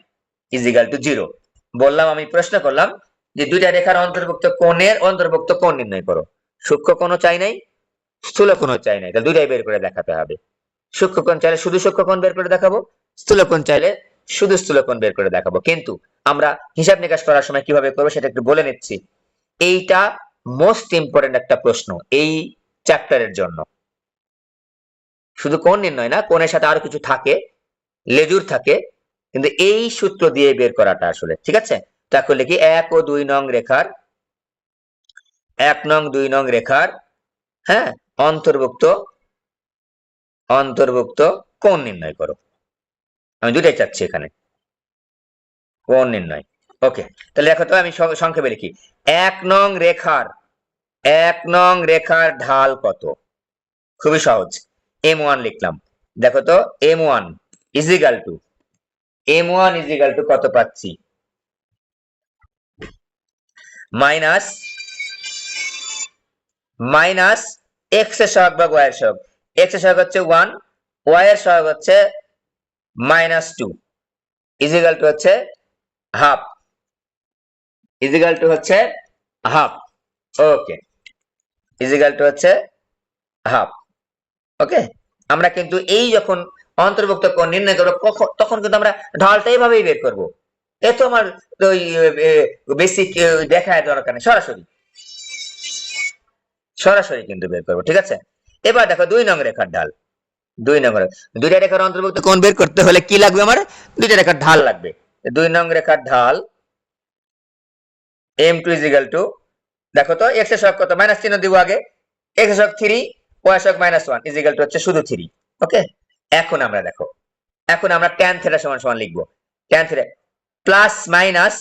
is equal to 0। বললাম, আমি প্রশ্ন করলাম যে দুইটা রেখার অন্তর্ভুক্ত কোণের অন্তর্ভুক্ত কোণ নির্ণয় করো। সূক্ষ্ম কোণও চাই নাই, স্থূল কোণও চাই নাই, তাহলে দুইটাই বের করে দেখাতে হবে। সূক্ষ্মকোণ চাইলে শুধু সূক্ষ্মকোণ বের করে দেখাবো, স্থূলকোণ চাইলে শুধু স্থূলকোণ বের করে দেখাবো। কিন্তু আমরা হিসাব নিকাশ করার সময় কিভাবে করবো সেটা একটু বলে নিচ্ছি। এইটা মোস্ট ইম্পর্টেন্ট একটা প্রশ্ন এই চ্যাপ্টারের জন্য। শুধু কোণ নির্ণয় না, কোণের সাথে আরো কিছু থাকে, লেজুর থাকে, কিন্তু এই সূত্র দিয়ে বের করাটা আসলে ঠিক আছে। তাহলে কি 1 ও 2 নং রেখার 1 নং 2 নং রেখার হ্যাঁ অন্তর্ভুক্ত অন্তর্ভুক্ত কোণ নির্ণয় করো। আমি দুটাই চাচ্ছি এখানে, কোণ নির্ণয়। ওকে, তাহলে দেখো তো আমি সংক্ষেপে লিখি। 1 নং রেখার ঢাল কত? খুবই সহজ, m1 লিখলাম। দেখো তো m1 ইজিক্যাল টু কত পাচ্ছি? মাইনাস মাইনাস এক্স এর সহগ বা y এর সহগ। এক্স এর সহগ হচ্ছে 1, y এর সহগ হচ্ছে -2 ইজিক্যাল টু হচ্ছে হাফ, ইজিক্যাল টু হচ্ছে হাফ। ওকে, ইজিক্যাল টু হচ্ছে হাফ। ওকে, আমরা কিন্তু এই যখন অন্তর্ভুক্ত কোণ নির্ণয় করবো তখন কিন্তু আমরা ঢালটা এইভাবেই বের করবো। এ তো আমার ওই বেসিক দেখায় দরকার নেই, সরাসরি সরাসরি কিন্তু বের করবো। ঠিক আছে, এবার দেখো 2 নং রেখার ঢাল। 2 নং দুইটা রেখার অন্তর্ভুক্ত কোণ বের করতে হলে কি লাগবে? আমার দুইটা রেখার ঢাল লাগবে। 2 নং রেখার ঢাল m2 ইজ ইকুয়াল টু, দেখো তো x এর সহগ কত? মাইনাস চিহ্ন দিব আগে, x এর সহগ 3, y এর সহগ -1 ইজ ইকুয়াল টু হচ্ছে শুধু 3। ওকে, এখন আমরা দেখো, এখন আমরা tan থিটা সমান সমান লিখবো। tan থিটা প্লাস মাইনাস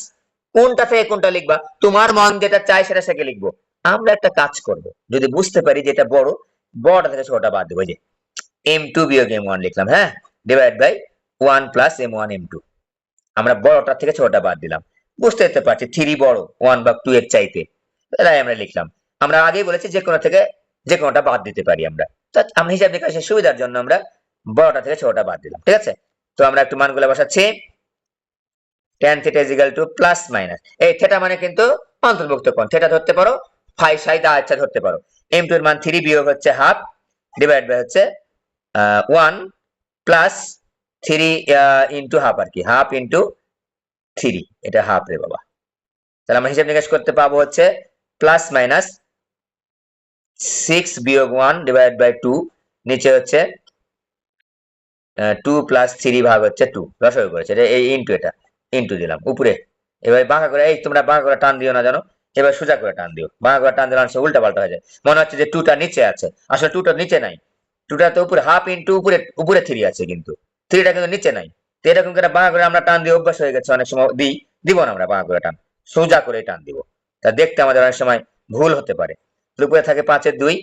কোনটা থেকে কোনটা লিখবা? তোমার মন যেটা চাই সেটা থেকে লিখবো। আমরা একটা কাজ করব, যদি বুঝতে পারি যে এটা বড়, বড়টা থেকে ছোটটা বাদ দেবো। যে m2 বিয়োগ m1 লিখলাম, হ্যাঁ, divide by 1 plus m1 m2। আমরা বড়টা থেকে ছোটটা বাদ দিলাম। বুঝতে পারছি 3 বড় 1 বা 2 এর চাইতে, তাই আমরা লিখলাম। আমরা আগেই বলেছি যে কোনো থেকে যে কোনোটা বাদ দিতে পারি আমরা। তো আমরা হিসাব নিকাশের সুবিধার জন্য আমরা বড়টা থেকে ছোটটা বাদ দিলাম। ঠিক আছে, তো আমরা একটু মানগুলো বসাচ্ছি। tan theta is equal two plus minus, এই থিটা মানে কিন্তু অন্তর্ভুক্ত কোণ, থিটা ধরতে পারো, ফাই সাই দা আচ্ছা ধরতে পারো। m2 এর মান 3 বিয়োগ হচ্ছে হাফ, ডিভাইড বাই হচ্ছে 1 প্লাস 3 ইনটু হাফ, আর কি হাফ ইনটু 3, এটা হাফ রে বাবা। তাহলে আমরা হিসাব নিকাশ করতে পাবো হচ্ছে প্লাস মাইনাস 6 বিয়োগ 1 ডিভাইড বাই 2, নিচে হচ্ছে 2 প্লাস 3 ভাগ হচ্ছে 2, রসগোল্লা করেছে এই ইনটু, এটা ইনটু দিলাম উপরে। এবার বাঁকা করে, এই তোমরা বাঁকা করে টান দিও না জানো, এবার সোজা করে টান দিও। বাঁকা করে টান দিলে অনেক উল্টা পাল্টা হয়ে যায়, মনে হচ্ছে যে 2টা নিচে আছে, আসলে 2টা নিচে নাই, 2টা তো উপরে, হাফ ইনটু উপরে উপরে 3 আছে, কিন্তু 3টা কিন্তু নিচে নাই। তো এরকম করে বাঁকা করে আমরা টান দিয়ে অভ্যাস হয়ে গেছে, অনেক সময় দিব না আমরা বাঁকা করে টান, সোজা করে টান দিব। তা দেখতে আমাদের অনেক সময় ভুল হতে পারে। উপরে থাকে 5 এর 2,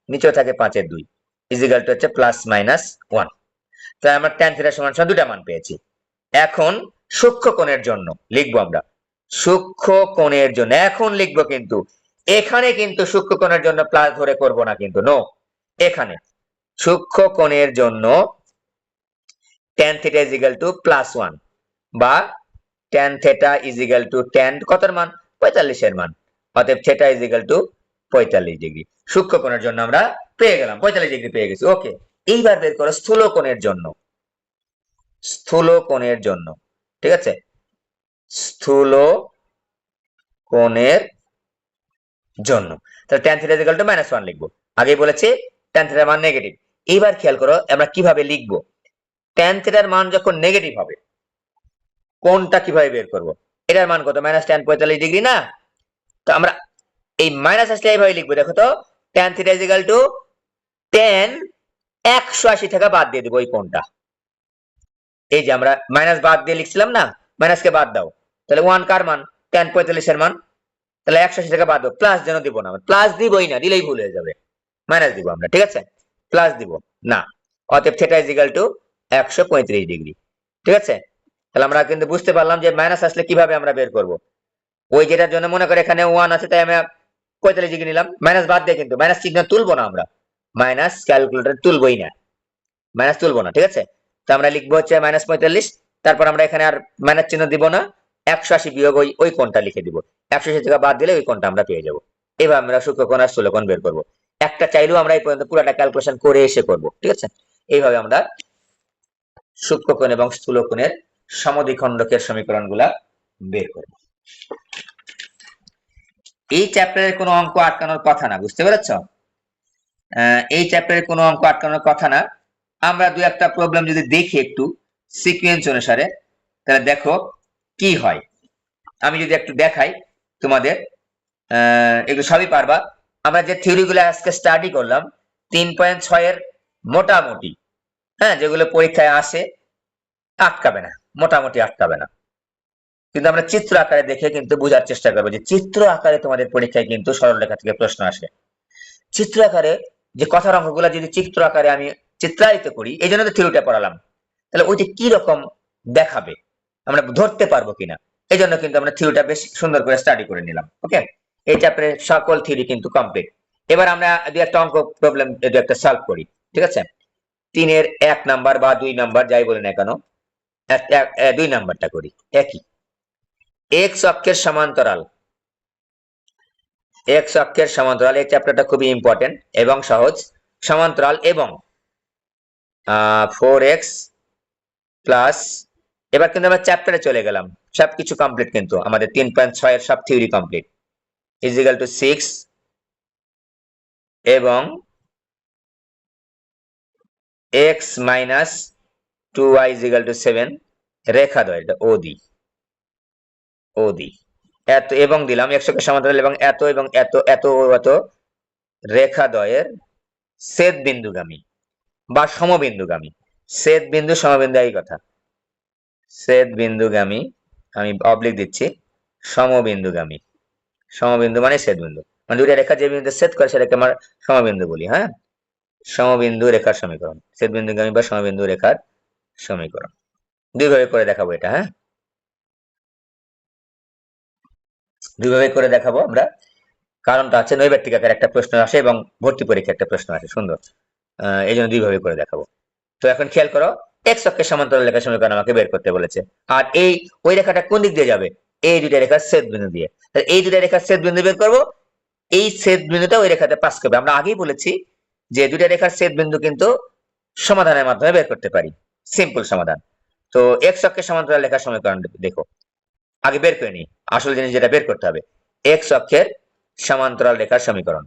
নিচেও থাকে 5 এর 2, ইজিক্যাল টু হচ্ছে প্লাস মাইনাস 1। তাই আমরা tan থিটা সমান সমান দুটা মান পেয়েছি। এখন সূক্ষ্ম কোণের জন্য লিখবো আমরা, সূক্ষ্ম কোণের জন্য এখন লিখবো, কিন্তু এখানে কিন্তু সূক্ষ্ম কোণের জন্য প্লাস ধরে করব না কিন্তু, নো। এখানে সূক্ষ্ম কোণের জন্য tan theta is equal two plus 1, বা tan theta is equal to tan কতর মান? 45 এর মান। অতএব theta is equal two 45 degree. সূক্ষ্ম কোণের জন্য আমরা পেয়ে গেলাম, 45 ডিগ্রি পেয়ে গেছি। ওকে, এইবার বের করো স্থূল কোণের জন্য, স্থূল কোণের জন্য। ঠিক আছে, স্থূল কোণের জন্য তাহলে tan থিটা ইকুয়াল টু -1 লিখবো। আগেই বলেছি tan থিটার মান নেগেটিভ। এইবার খেয়াল করো আমরা কিভাবে লিখবো। tan থিটার মান যখন নেগেটিভ হবে, কোণটা কিভাবে বের করব? এটার মান কত? -tan 45 ডিগ্রি না? তো আমরা এই মাইনাস আসলে এইভাবে লিখবো। দেখো তো tan theta equal to tan 180 থেকে বাদ দিয়ে দেবো ওই কোণটা। এই যে আমরা মাইনাস বাদ দিয়ে লিখছিলাম না, মাইনাসকে বাদ দাও, তাহলে 1 কার মান? tan 45 এর মান। তাহলে 180 থেকে বাদ দাও, প্লাস যেন দিব না, প্লাস দিবই না, দিলেই ভুল হয়ে যাবে। মাইনাস দিব আমরা, ঠিক আছে, প্লাস দিব না। অতএব theta is equal two 135 degree, ঠিক আছে। তাহলে আমরা কিন্তু বুঝতে পারলাম যে মাইনাস আসলে কিভাবে আমরা বের করব। ওই যেটার জন্য মনে করে এখানে 1 আছে তাই আমি 45 ডিগ্রি নিলাম, মাইনাস বাদ দিয়ে কিন্তু মাইনাস চিহ্ন তুলবো না আমরা, মাইনাস ক্যালকুলেটর তুলবই না, মাইনাস তুলবো না, ঠিক আছে। তো আমরা লিখবো হচ্ছে -45, তারপর আমরা এখানে আর মাইনাস চিহ্ন দিব না, 180 বিয়োগ ওই কোণটা লিখে দিব, 180 থেকে বাদ দিলে ওই কোণটা আমরা পেয়ে যাবো। এবার আমরা সূক্ষ্মকোণ আর স্থূলকোণ বের করব। একটা চাইলেও আমরা এই পর্যন্ত পুরোটা ক্যালকুলেশন করে এসে করব, ঠিক আছে। এইভাবে আমরা সূক্ষ্মকোণ এবং স্থূলকোণের সমদ্বিখণ্ডকের সমীকরণগুলা বের করব। এই চ্যাপ্টারের কোনো অঙ্ক আটকানোর কথা না, বুঝতে পেরেছ? এই চ্যাপ্টারের কোনো অঙ্ক আটকানোর কথা না। আমরা দু একটা প্রবলেম যদি দেখি একটু সিকোয়েন্স অনুসারে, তাহলে দেখো কি হয়। আমি যদি একটু দেখাই তোমাদের, এগুলো সবই পারবা। আমরা যে থিওরি গুলো আজকে স্টাডি করলাম 3.6 এর মোটামুটি, হ্যাঁ, যেগুলো পরীক্ষায় আসে আটকাবে না, মোটামুটি আটকাবে না। কিন্তু আমরা চিত্র আকারে দেখে কিন্তু বোঝার চেষ্টা করবো যে চিত্র আকারে তোমাদের পরীক্ষায় কিন্তু সরলরেখা থেকে প্রশ্ন আসে। চিত্র আকারে যে কথার অঙ্কগুলো যদি চিত্র আকারে আমি চিত্রায়িত করি, এই জন্য তো থিওরিটা পড়ালাম, তাহলে ওইটা কি রকম দেখাবে আমরা ধরতে পারবো কিনা, এই জন্য কিন্তু আমরা থিওরিটা বেশ সুন্দর করে স্টাডি করে নিলাম। ওকে, এই চ্যাপ্টারের সকল থিওরি কিন্তু কমপ্লিট। এবার আমরা দু একটা অঙ্ক প্রবলেম দু একটা সলভ করি, ঠিক আছে। 3-এর 1 নাম্বার বা 2 নাম্বার যাই বলি না কেন, 2 নাম্বারটা করি। একই এক্স অক্ষের সমান্তরাল, এক্স অক্ষের সমান্তরাল, এই চ্যাপ্টারটা খুবই ইম্পর্টেন্ট এবং সহজ। সমান্তরাল এবং 4x প্লাস, এবার কিন্তু আমরা চ্যাপ্টারে চলে গেলাম, সবকিছু কমপ্লিট কিন্তু আমাদের 3.6 এর সব theory complete, is equal two 6 এবং x minus 2y is equal two 7, রেখা দ্বয় এটা ওডি, ওডি এত এবং দিলাম x অক্ষের সমান্তরাল এবং এত এত এত এত রেখা দ্বয়ের ছেদ বিন্দুগামী বা সমবিন্দুগামী, ছেদ বিন্দু সমবিন্দু এই কথা, ছেদ বিন্দুগামী, আমি অবলিক দিচ্ছি, সমবিন্দুগামী, সমবিন্দু মানে ছেদ বিন্দু, মানে দুইটা রেখা যে বিন্দুতে ছেদ করে সেটাকে আমরা সমবিন্দু বলি। হ্যাঁ, সমবিন্দু রেখার সমীকরণ, ছেদ বিন্দুগামী বা সমবিন্দু রেখার সমীকরণ। দুইভাবে করে দেখাবো এটা, হ্যাঁ, দুইভাবে করে দেখাবো আমরা। কারণটা আছে নৈর্ব্যক্তিক আকারে একটা প্রশ্ন আসে এবং ভর্তি পরীক্ষা একটা প্রশ্ন আসে সুন্দর, এই জন্য দুইভাবে করে দেখাবো। তো এখন খেয়াল করো, এক্স অক্ষের সমান্তরাল রেখার সমীকরণ আমাকে বের করতে বলেছে, আর এই ওই রেখাটা কোন দিক দিয়ে যাবে, এই দুইটা রেখার ছেদ বিন্দু দিয়ে, তাহলে এই দুইটা রেখার ছেদ বিন্দু বের করবো, এই ছেদ বিন্দুটা ওই রেখাতে পাস করবে। আমরা আগেই বলেছি যে দুইটা রেখার ছেদ বিন্দু কিন্তু সমাধানের মাধ্যমে বের করতে পারি, সিম্পল সমাধান। তো এক্স অক্ষের সমান্তরাল রেখার সমীকরণ দেখো, আগে বের করে নি আসল জিনিস যেটা বের করতে হবে, এক্স অক্ষের সমান্তরাল রেখার সমীকরণ,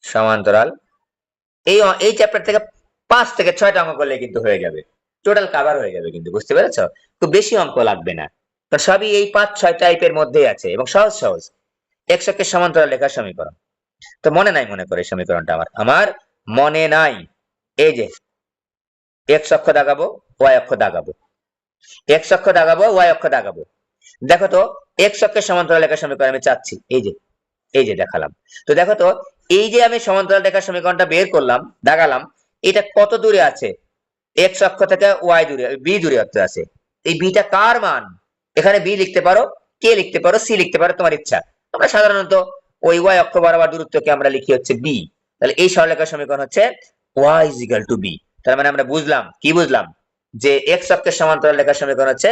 সমান্তরাল, এই এই চ্যাপ্টার থেকে 5 থেকে 6টা অঙ্ক করলে কিন্তু হয়ে যাবে, টোটাল কভার হয়ে যাবে কিন্তু, বুঝতে পেরেছো? খুব বেশি অঙ্ক লাগবে না, কারণ সবই এই 5-6 টাইপের মধ্যেই আছে এবং সহজ সহজ। এক্স অক্ষের সমান্তরাল রেখার সমীকরণ, তো মনে নাই মনে করে সমীকরণটা আমার আমার মনে নাই। এই যে এক্স অক্ষ দাগাবো, ওয়াই অক্ষ দাগাবো, এক্স অক্ষ দাগাবো, ওয়াই অক্ষ দাগাবো। দেখো তো এক্স অক্ষের সমান্তরাল রেখার সমীকরণ আমি চাচ্ছি, এই যে দেখালাম। তো দেখো তো এই যে আমি সমান্তরাল রেখার সমীকরণটা বের করলাম, দাগালাম, এটা কত দূরে আছে, এক্স অক্ষ থেকে ওয়াই দূরে, বি দূরে আছে। এই বিটা কার মান, এখানে বি লিখতে পারো, কে লিখতে পারো, সি লিখতে পারো, তোমার ইচ্ছা। আমরা সাধারণত ওই ওয়াই অক্ষ বরাবর দূরত্বকে আমরা লিখি হচ্ছে বি, তাহলে এই সরলরেখার সমীকরণ হচ্ছে Y is equal to B. তার মানে আমরা বুঝলাম, কি বুঝলাম, যে এক্স অক্ষের সমান্তরাল রেখার সমীকরণ হচ্ছে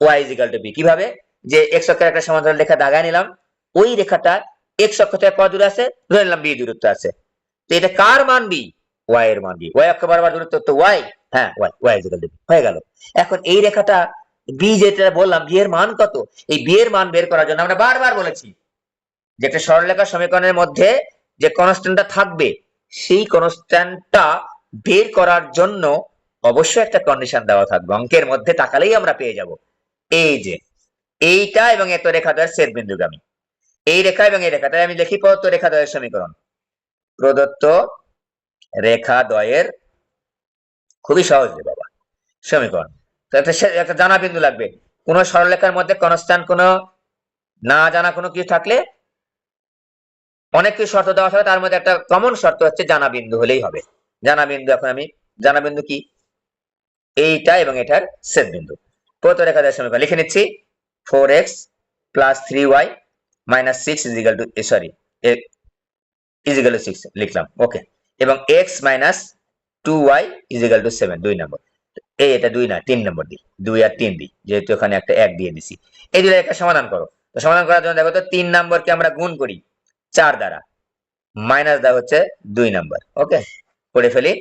Y is equal to B. কিভাবে, যে এক্স অক্ষের একটা সমান্তরাল রেখা দাগায় নিলাম, ওই রেখাটা এক্স অক্ষ থেকে কত দূরে আছে, ধরে নিলাম বি দূরত্ব আছে, তো এটা কার মান, বি, ওয়াই এর মান, বি, ওয়াই অক্ষ বরাবর দূরত্ব তো ওয়াই, হ্যাঁ Y is equal to B হয়ে গেল। এখন এই রেখাটা বি, যেটা বললাম বি এর মান কত, এই বি এর মান বের করার জন্য আমরা বারবার বলেছি যে একটা সরলরেখা সমীকরণের মধ্যে যে কনস্ট্যান্টটা থাকবে, সেই কনস্ট্যান্টটা বের করার জন্য অবশ্যই একটা কন্ডিশন দেওয়া থাকবে, অঙ্কের মধ্যে তাকালেই আমরা পেয়ে যাব। এই যে এইটা এবং এত রেখাদ্বয়ের ছেদ বিন্দুগামী, এই রেখা এবং এই রেখা, তাই আমি লিখি প্রদত্ত রেখাদ্বয়ের সমীকরণ, প্রদত্ত রেখাদ্বয়ের, খুবই সহজ রে বাবা সমীকরণ। তো একটা জানা বিন্দু লাগবে, কোন সরলরেখার মধ্যে কনস্ট্যান্ট কোন না জানা কোনো কিছু থাকলে অনেক কিছু শর্ত দেওয়া থাকে, তার মধ্যে একটা কমন শর্ত হচ্ছে জানা বিন্দু হলেই হবে। জানা বিন্দু, এখন আমি জানা বিন্দু কি, এইটা এবং এটার ছেদ বিন্দু। প্রত রেখা দ্বয়ের সমীকরণ লিখে নিচ্ছি। 4x plus 3y minus 6 equal to, sorry, equal to 6 লিখলাম, ওকে। এবং x minus 2y equal to 7, 2 number. এটা 2 না, 3 নম্বর দিই, 2 আর 3 দিই, যেহেতু এখানে একটা 1 দিয়ে দিছি। এই দুটো রেখা সমাধান করো। তো সমাধান করার জন্য দেখো তো 3 নম্বরকে আমরা গুণ করি 4 দ্বারা, মাইনাস দেওয়া হচ্ছে 2 নাম্বার, ওকে। করে ফেলি,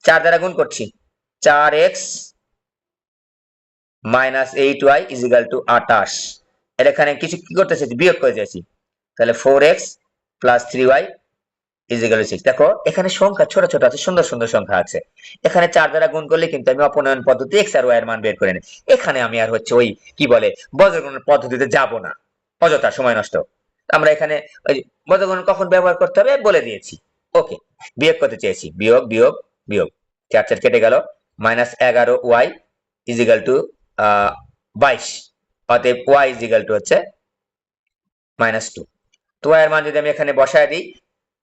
4 দ্বারা গুণ করছি, 4x minus 8y is equal two 28। এর এখানে কিছু কি করতে চাইছি, বিয়োগ করে চাইছি, তাহলে 4x plus 3y is equal to 6। দেখো এখানে সংখ্যা ছোট ছোট আছে, সুন্দর সুন্দর সংখ্যা আছে। এখানে 4 দ্বারা গুণ করলে কিন্তু আমি অপনয়ন পদ্ধতি x আর y এর মান বের করে নিই। এখানে আমি আর হচ্ছে ওই কি বলে বজ্রগণন পদ্ধতিতে যাব না, অযথা সময় নষ্ট। আমরা এখানে ওই বজ্রগণন কখন ব্যবহার করতে হবে বলে দিয়েছি, ওকে। বিয়োগ করতে চেয়েছি, বিয়োগ বিয়োগ বিয়োগ, 4 4 কেটে গেল, মাইনাস 11y ইজিক্যাল টু 22। অতএব y ইজিক্যাল টু হচ্ছে -2। তো y এর মান যদি আমি এখানে বসায় দিই,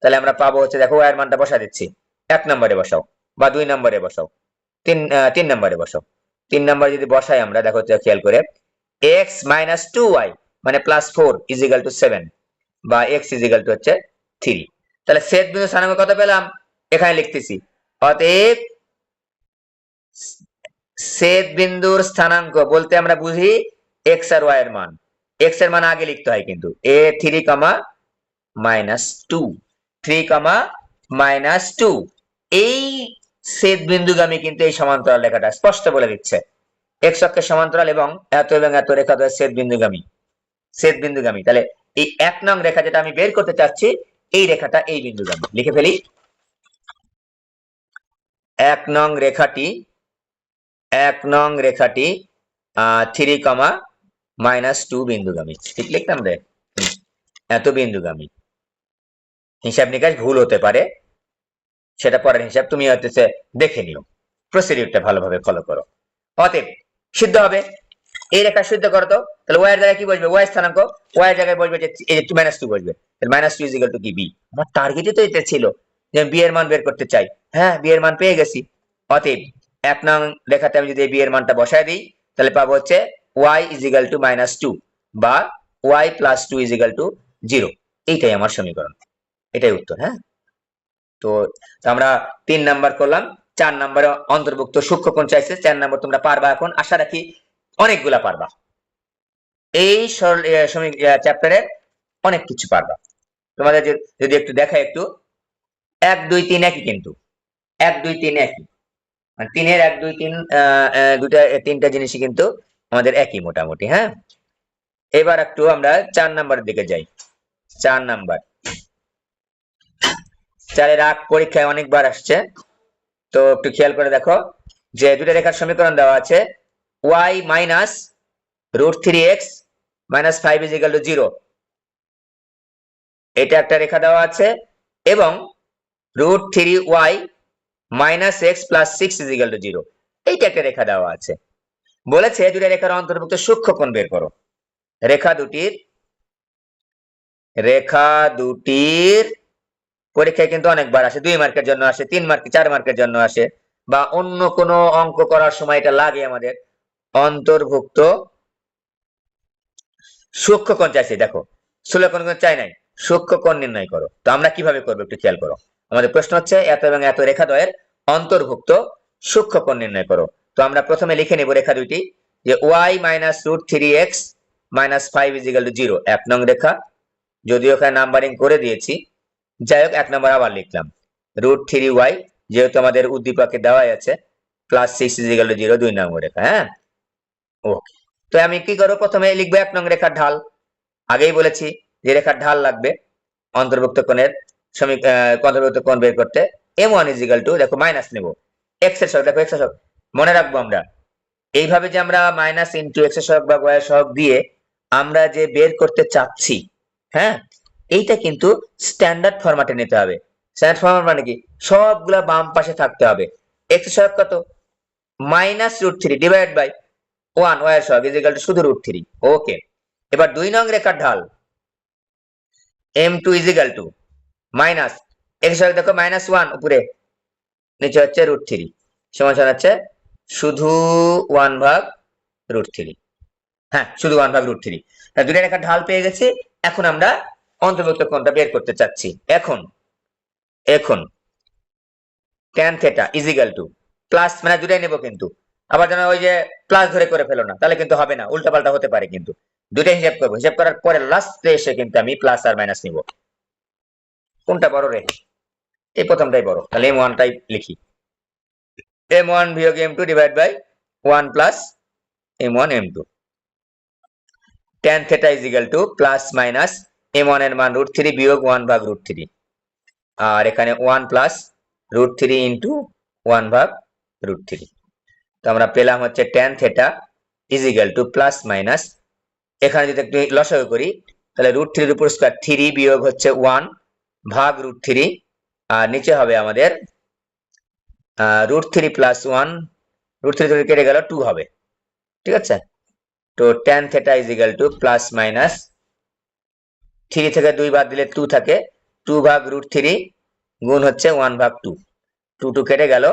তাহলে আমরা পাবো হচ্ছে, দেখো y এর মানটা বসা দিচ্ছি, 1 নম্বরে বসাও বা 2 নম্বরে বসাও, 3 নম্বরে বসাও। 3 নম্বরে যদি বসাই আমরা, দেখো খেয়াল করে, x মাইনাস 2y মানে প্লাস 4 ইজিক্যাল টু 7, বা x ইজিক্যাল টু হচ্ছে 3। তাহলে ছেদ বিন্দু স্থানাঙ্ক কত পেলাম, এখানে লিখতেছি। অতএব ছেদ বিন্দুর স্থানাঙ্ক বলতে আমরা বুঝি x আর y এর মান। x এর মান আগে লিখতে হয় কিন্তু, a3, -2, 3, -2। এই ছেদ বিন্দুগামী কিন্তু এই সমান্তরাল রেখাটা স্পষ্ট বলে দিচ্ছে x অক্ষের সমান্তরাল এবং এত রেখা দ্বয় ছেদ বিন্দুগামী। তাহলে এই 1 নং রেখা যেটা আমি বের করতে চাচ্ছি, এই রেখাটা এই বিন্দুগামী। লিখে ফেলি, 1 নং রেখাটি 3, -2 বিন্দুগামী। ঠিক লিখলাম রে, এত বিন্দুগামী। হিসাব নিকাশ ভুল হতে পারে, সেটা পরের হিসাব, তুমি হয়তো দেখে নিও, প্রসিডিউরটা ভালোভাবে ফলো করো। অতএব সিদ্ধ হবে, এই রেখা সিদ্ধ করো তো। তাহলে ওয়াই এর জায়গায় কি বসবে, ওয়াই স্থানাঙ্ক, ওয়াই এর জায়গায় বসবে যে এই যে -2 বসবে। তাহলে -2 ইজিক্যাল টু কি, বি। আমার টার্গেটই তো এটা ছিল যে বি এর মান বের করতে চাই। হ্যাঁ, বি এর মান পেয়ে গেছি। অতএব 1 নং রেখাতে আমি যদি বি এর মানটা বসায় দিই, তাহলে পাবো হচ্ছে ওয়াই ইজিক্যাল টু -2 বা ওয়াই প্লাস 2 ইজিক্যাল টু 0। এইটাই আমার সমীকরণ, এটাই উত্তর। হ্যাঁ, তো আমরা 3 নাম্বার করলাম। 4 নাম্বারে অন্তর্ভুক্ত সূক্ষ্মকোণ চাইছে। 4 নাম্বার তোমরা পারবা, এখন আশা রাখি অনেকগুলা পারবা, এই চ্যাপ্টারে অনেক কিছু পারবা। তোমাদের যদি একটু দেখা, একটু 1 2 3 একই, কিন্তু 1 2 3 একই, মানে 3-এর 1 2 3 দুটা 3টা জিনিসই কিন্তু আমাদের একই মোটামুটি। হ্যাঁ, এবার একটু আমরা 4 নাম্বারের দিকে যাই। 4 নাম্বার, 4-এর পরীক্ষায় অনেকবার আসছে, তো একটু খেয়াল করে দেখো যে দুটো রেখার সমীকরণ দেওয়া আছে, y minus √3x minus 5 equal to 0। এটা একটা রেখা দেওয়া আছে, এবং √3y minus x plus 6 equal to 0, এইটা একটা রেখা দেওয়া আছে। বলেছে দুটো রেখার অন্তর্ভুক্ত সূক্ষ্মকোণ বের করো। রেখা দুটির পরীক্ষায় কিন্তু অনেকবার আসে, 2 মার্কের জন্য আসে, 3 মার্ক 4 মার্কের জন্য আসে, বা অন্য কোনো অঙ্ক করার সময় এটা লাগে আমাদের। অন্তর্ভুক্ত সূক্ষ্মকোণ চাইছে, দেখো স্থূলকোণ চাই নাই, সূক্ষ্মকোণ নির্ণয় করো। তো আমরা কিভাবে করবো একটু খেয়াল করো। আমাদের প্রশ্ন হচ্ছে এত এবং এত রেখাদ্বয়ের অন্তর্ভুক্ত সূক্ষ্মকোণ নির্ণয় করো। তো আমরা প্রথমে লিখে নেব রেখা দুইটি, যে y minus √3x minus 5 equal to 0, 1 নং রেখা। যদিও এখানে নাম্বারিং করে দিয়েছি, যাই হোক 1 নম্বর আবার লিখলাম। √3y যেহেতু আমাদের উদ্দীপকে দেওয়াই আছে, প্লাস 6 ইজিক্যাল টু 0, 2 নম্বর রেখা। হ্যাঁ, ওকে। তো আমি কি করবো, প্রথমে লিখবো 1 নং রেখার ঢাল। আগেই বলেছি যে রেখার ঢাল লাগবে অন্তর্ভুক্ত কোণের অন্তর্ভুক্ত কোণ বের করতে। m1 ইজিক্যাল টু, দেখো মাইনাস নেব, x এর সহগ, দেখো x এর সহগ মনে রাখবো আমরা। এইভাবে যে আমরা মাইনাস ইন্টু x এর সহগ বা y এর সহগ দিয়ে আমরা যে বের করতে চাচ্ছি, হ্যাঁ, এইটা কিন্তু স্ট্যান্ডার্ড ফরম্যাটে নিতে হবে। স্ট্যান্ডার্ড ফরম্যাট মানে কি, সবগুলা বাম পাশে থাকতে হবে। x এর সহগ কত, -√3 ডিভাইড বাই 1, y এর সহগ ইজিক্যাল টু শুধু √3। ওকে, এবার 2 নং রেখার ঢাল m2 is equal to minus x সহগ দেখো -1 উপরে, নিচে হচ্ছে √3 সমান সমান হচ্ছে শুধু 1/√3। হ্যাঁ, শুধু 1/√3। দুইটা রেখার ঢাল পেয়ে গেছি। এখন আমরা অন্তর্ভুক্ত কোণটা বের করতে চাচ্ছি। এখন এখন tan theta equal to plus, মানে দুটাই নেব কিন্তু, আবার যেন ওই যে প্লাস ধরে করে ফেলো না, তাহলে কিন্তু হবে না, উল্টাপাল্টা হতে পারে কিন্তু। দুটাই হিসাব করবো, হিসাব করার পরে লাস্টে এসে কিন্তু আমি প্লাস আর মাইনাস নিব। কোনটা বড় রে? এই প্রথমটাই বড়, তাহলে m1 টাই লিখি। m1 বিয়োগ m2 divide by 1 plus m1 m2। tan theta equal to plus minus m1 এর মান √3 বিয়োগ 1/√3, আর এখানে 1 প্লাস √3 ইন্টু 1/√3। তো আমরা পেলাম হচ্ছে tan theta equal to plus minus, এখানে যদি একটু লসাগু করি তাহলে √3 এর উপর স্কয়ার 3 বিয়োগ হচ্ছে 1/√3, আর নিচে হবে আমাদের √3 প্লাস 1, √3 থেকে কেটে গেল 2 হবে, ঠিক আছে। তো tan theta equal to plus minus 3 থেকে 2 বাদ দিলে 2 থাকে, 2/√3 গুণ হচ্ছে 1/2, 2 কেটে গেল।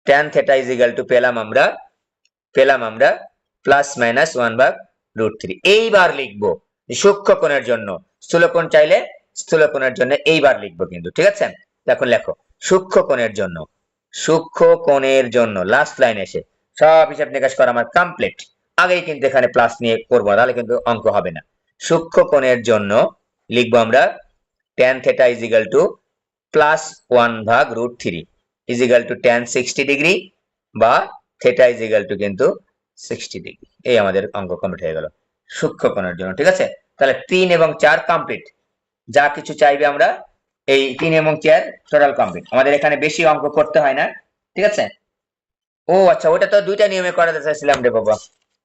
tan থিটা ইজিক্যাল টু পেলাম আমরা প্লাস মাইনাস 1/√3। এইবার লিখবো সূক্ষ্ম কোণের জন্য, স্থূলকোণ চাইলে স্থূলকোণের জন্য এইবার লিখবো কিন্তু, ঠিক আছে। এখন লেখো সূক্ষ্ম কোণের জন্য লাস্ট লাইন এসে সব হিসাব নিকাশ করা আমার কমপ্লিট। আগেই কিন্তু এখানে প্লাস নিয়ে করবো, তাহলে কিন্তু অঙ্ক হবে না। সূক্ষ্ম কোণের জন্য লিখবো আমরা tan theta equal to plus 1/√3 equal to tan 60 degree, বা থিটা ইজিক্যাল টু কিন্তু 60 ডিগ্রি। এই আমাদের অঙ্ক কমপ্লিট হয়ে গেল সূক্ষ্ম কোণের জন্য, ঠিক আছে। তাহলে 3 এবং 4 কমপ্লিট, যা কিছু চাইবে আমরা এই 3 এবং 4 টোটাল কমপ্লিট। আমাদের এখানে বেশি অঙ্ক করতে হয় না, ঠিক আছে। ও আচ্ছা, ওটা তো দুইটা নিয়মে করাতে চাইছিলাম রে বাবা,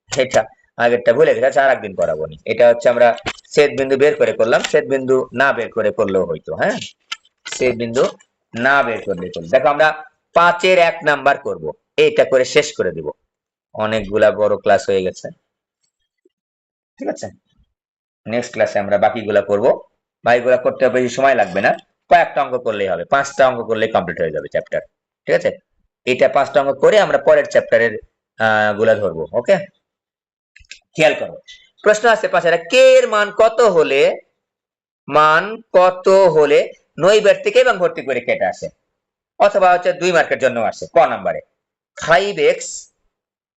এটা আগেরটা ভুলে গেছি। আচ্ছা, আরেকদিন করাবো নি। এটা হচ্ছে আমরা ছেদ বিন্দু বের করে করলাম, ছেদ বিন্দু না বের করে করলেও হইতো। হ্যাঁ, ছেদ বিন্দু না বের করলে চলবে। দেখো আমরা 5-এর 1 নাম্বার করব, এইটা করে শেষ করে দিব। অনেকগুলা বড় ক্লাস হয়ে গেছে, ঠিক আছে। নেক্সট ক্লাসে আমরা বাকিগুলা করব। বাকিগুলা করতে বেশি সময় লাগবে না, কয়েকটা অঙ্ক করলেই হবে, 5টা অঙ্ক করলেই কমপ্লিট হয়ে যাবে চ্যাপ্টার, ঠিক আছে। এটা 5টা অঙ্ক করে আমরা পরের চ্যাপ্টারের গুলা ধরবো। ওকে, খেয়াল করো, প্রশ্ন আছে পাশে, কে এর মান কত হলে নৈর্ব্যক্তিক এবং ভর্তিক পরীক্ষা এটা আসে, অথবা হচ্ছে 2 মার্কের জন্য আসে। ক নাম্বারে 5x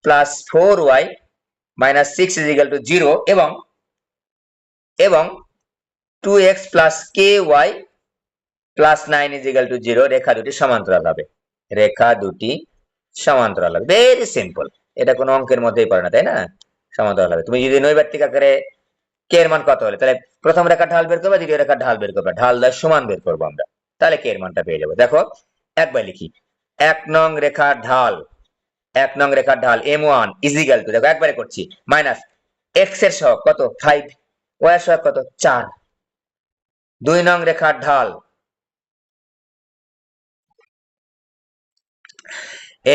plus 4y minus 6 equal to 0 এবং 2x plus ky plus 9 equal to 0 রেখা দুটি সমান্তরাল হবে। ভেরি সিম্পল, এটা কোনো অঙ্কের মধ্যেই পড়ে না, তাই না। সমান্তরাল হবে। তুমি যদি নৈর্ব্যক্তিক আকারে কে এর মান কত হলে, তাহলে প্রথম রেখার ঢাল বের করবে, দ্বিতীয় রেখার ঢাল বের করবে, ঢাল দ্বয় সমান বের করবো আমরা, তাহলে কে এর মানটা পেয়ে যাবো। দেখো একবার লিখি, 1 নং রেখার ঢাল m1 ইজিক্যাল টু, দেখো একবারে করছি, মাইনাস x এর সহগ কত 5, y এর সহগ কত 4। 2 নং রেখার ঢাল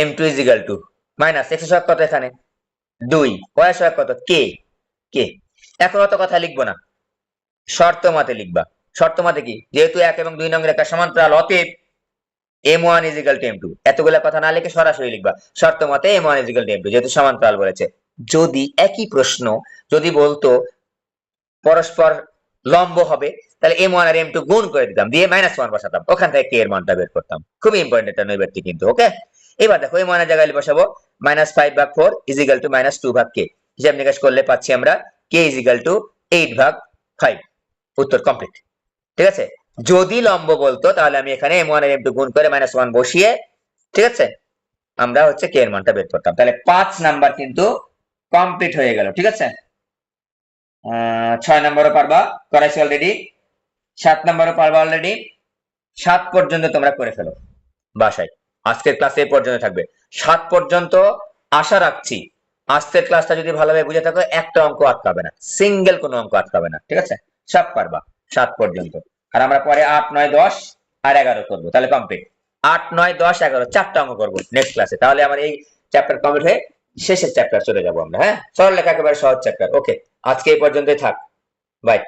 m2 is equal to minus x এর সহগ কত এখানে 2, y এর সহগ কত k। এখন অত কথা লিখবো না, শর্ত মতে লিখবা। শর্ত মতে কি, যেহেতু 1 এবং 2 নং রেখা সমান্তরাল, অতএব m1 ইজিক্যাল টু m2। এতগুলা কথা না লিখে সরাসরি লিখবা শর্ত মতে m1 ইজিক্যাল টু m2, যেহেতু সমান্তরাল বলেছে। যদি একই প্রশ্ন যদি বলতো পরস্পর লম্ব হবে, তাহলে m1 আর m2 গুণ করে দিতাম, দিয়ে -1 বসাতাম, ওখান থেকে k এর মানটা বের করতাম। খুবই ইম্পর্টেন্ট এটা নৈর্ব্যক্তিক কিন্তু। ওকে, এবার দেখো m1 এর জায়গায় বসাবো -5/4 ইজিক্যাল টু -2/k। হিসাব নিকাশ করলে পাচ্ছি আমরা k ইজিক্যাল টু 8/5। উত্তর কমপ্লিট, ঠিক আছে। যদি লম্ব বলতো তাহলে আমি এখানে m1 আর m2 গুণ করে -1 বসিয়ে, ঠিক আছে, আমরা হচ্ছে k এর মানটা বের করতাম। তাহলে 5 নাম্বার কিন্তু কমপ্লিট হয়ে গেল, ঠিক আছে। 6 নাম্বারও পারবা, করাইছি অলরেডি। 7 নাম্বারও পারবা অলরেডি। 7 পর্যন্ত তোমরা করে ফেলো বাসায়। আজকের ক্লাসে এই পর্যন্ত থাকবে, 7 পর্যন্ত আশা রাখছি। আজকের ক্লাসটা যদি ভালোভাবে বুঝে থাকো, একটা অঙ্ক আটকাবে না, সিঙ্গেল কোনো অঙ্ক আটকাবে না, ঠিক আছে। সব পারবা 7 পর্যন্ত। আর আমরা পরে 8, 9, 10 আর 11 করবো, তাহলে কমপ্লিট। 8, 9, 10, 11 4টা অঙ্ক করবো নেক্সট ক্লাসে, তাহলে আমার এই চ্যাপ্টার কমপ্লিট হয়ে শেষের চ্যাপ্টার চলে যাবো আমরা। হ্যাঁ, সরল লেখা একেবারে সহজ চ্যাপ্টার। ওকে, আজকে এই পর্যন্তই থাক, বাই।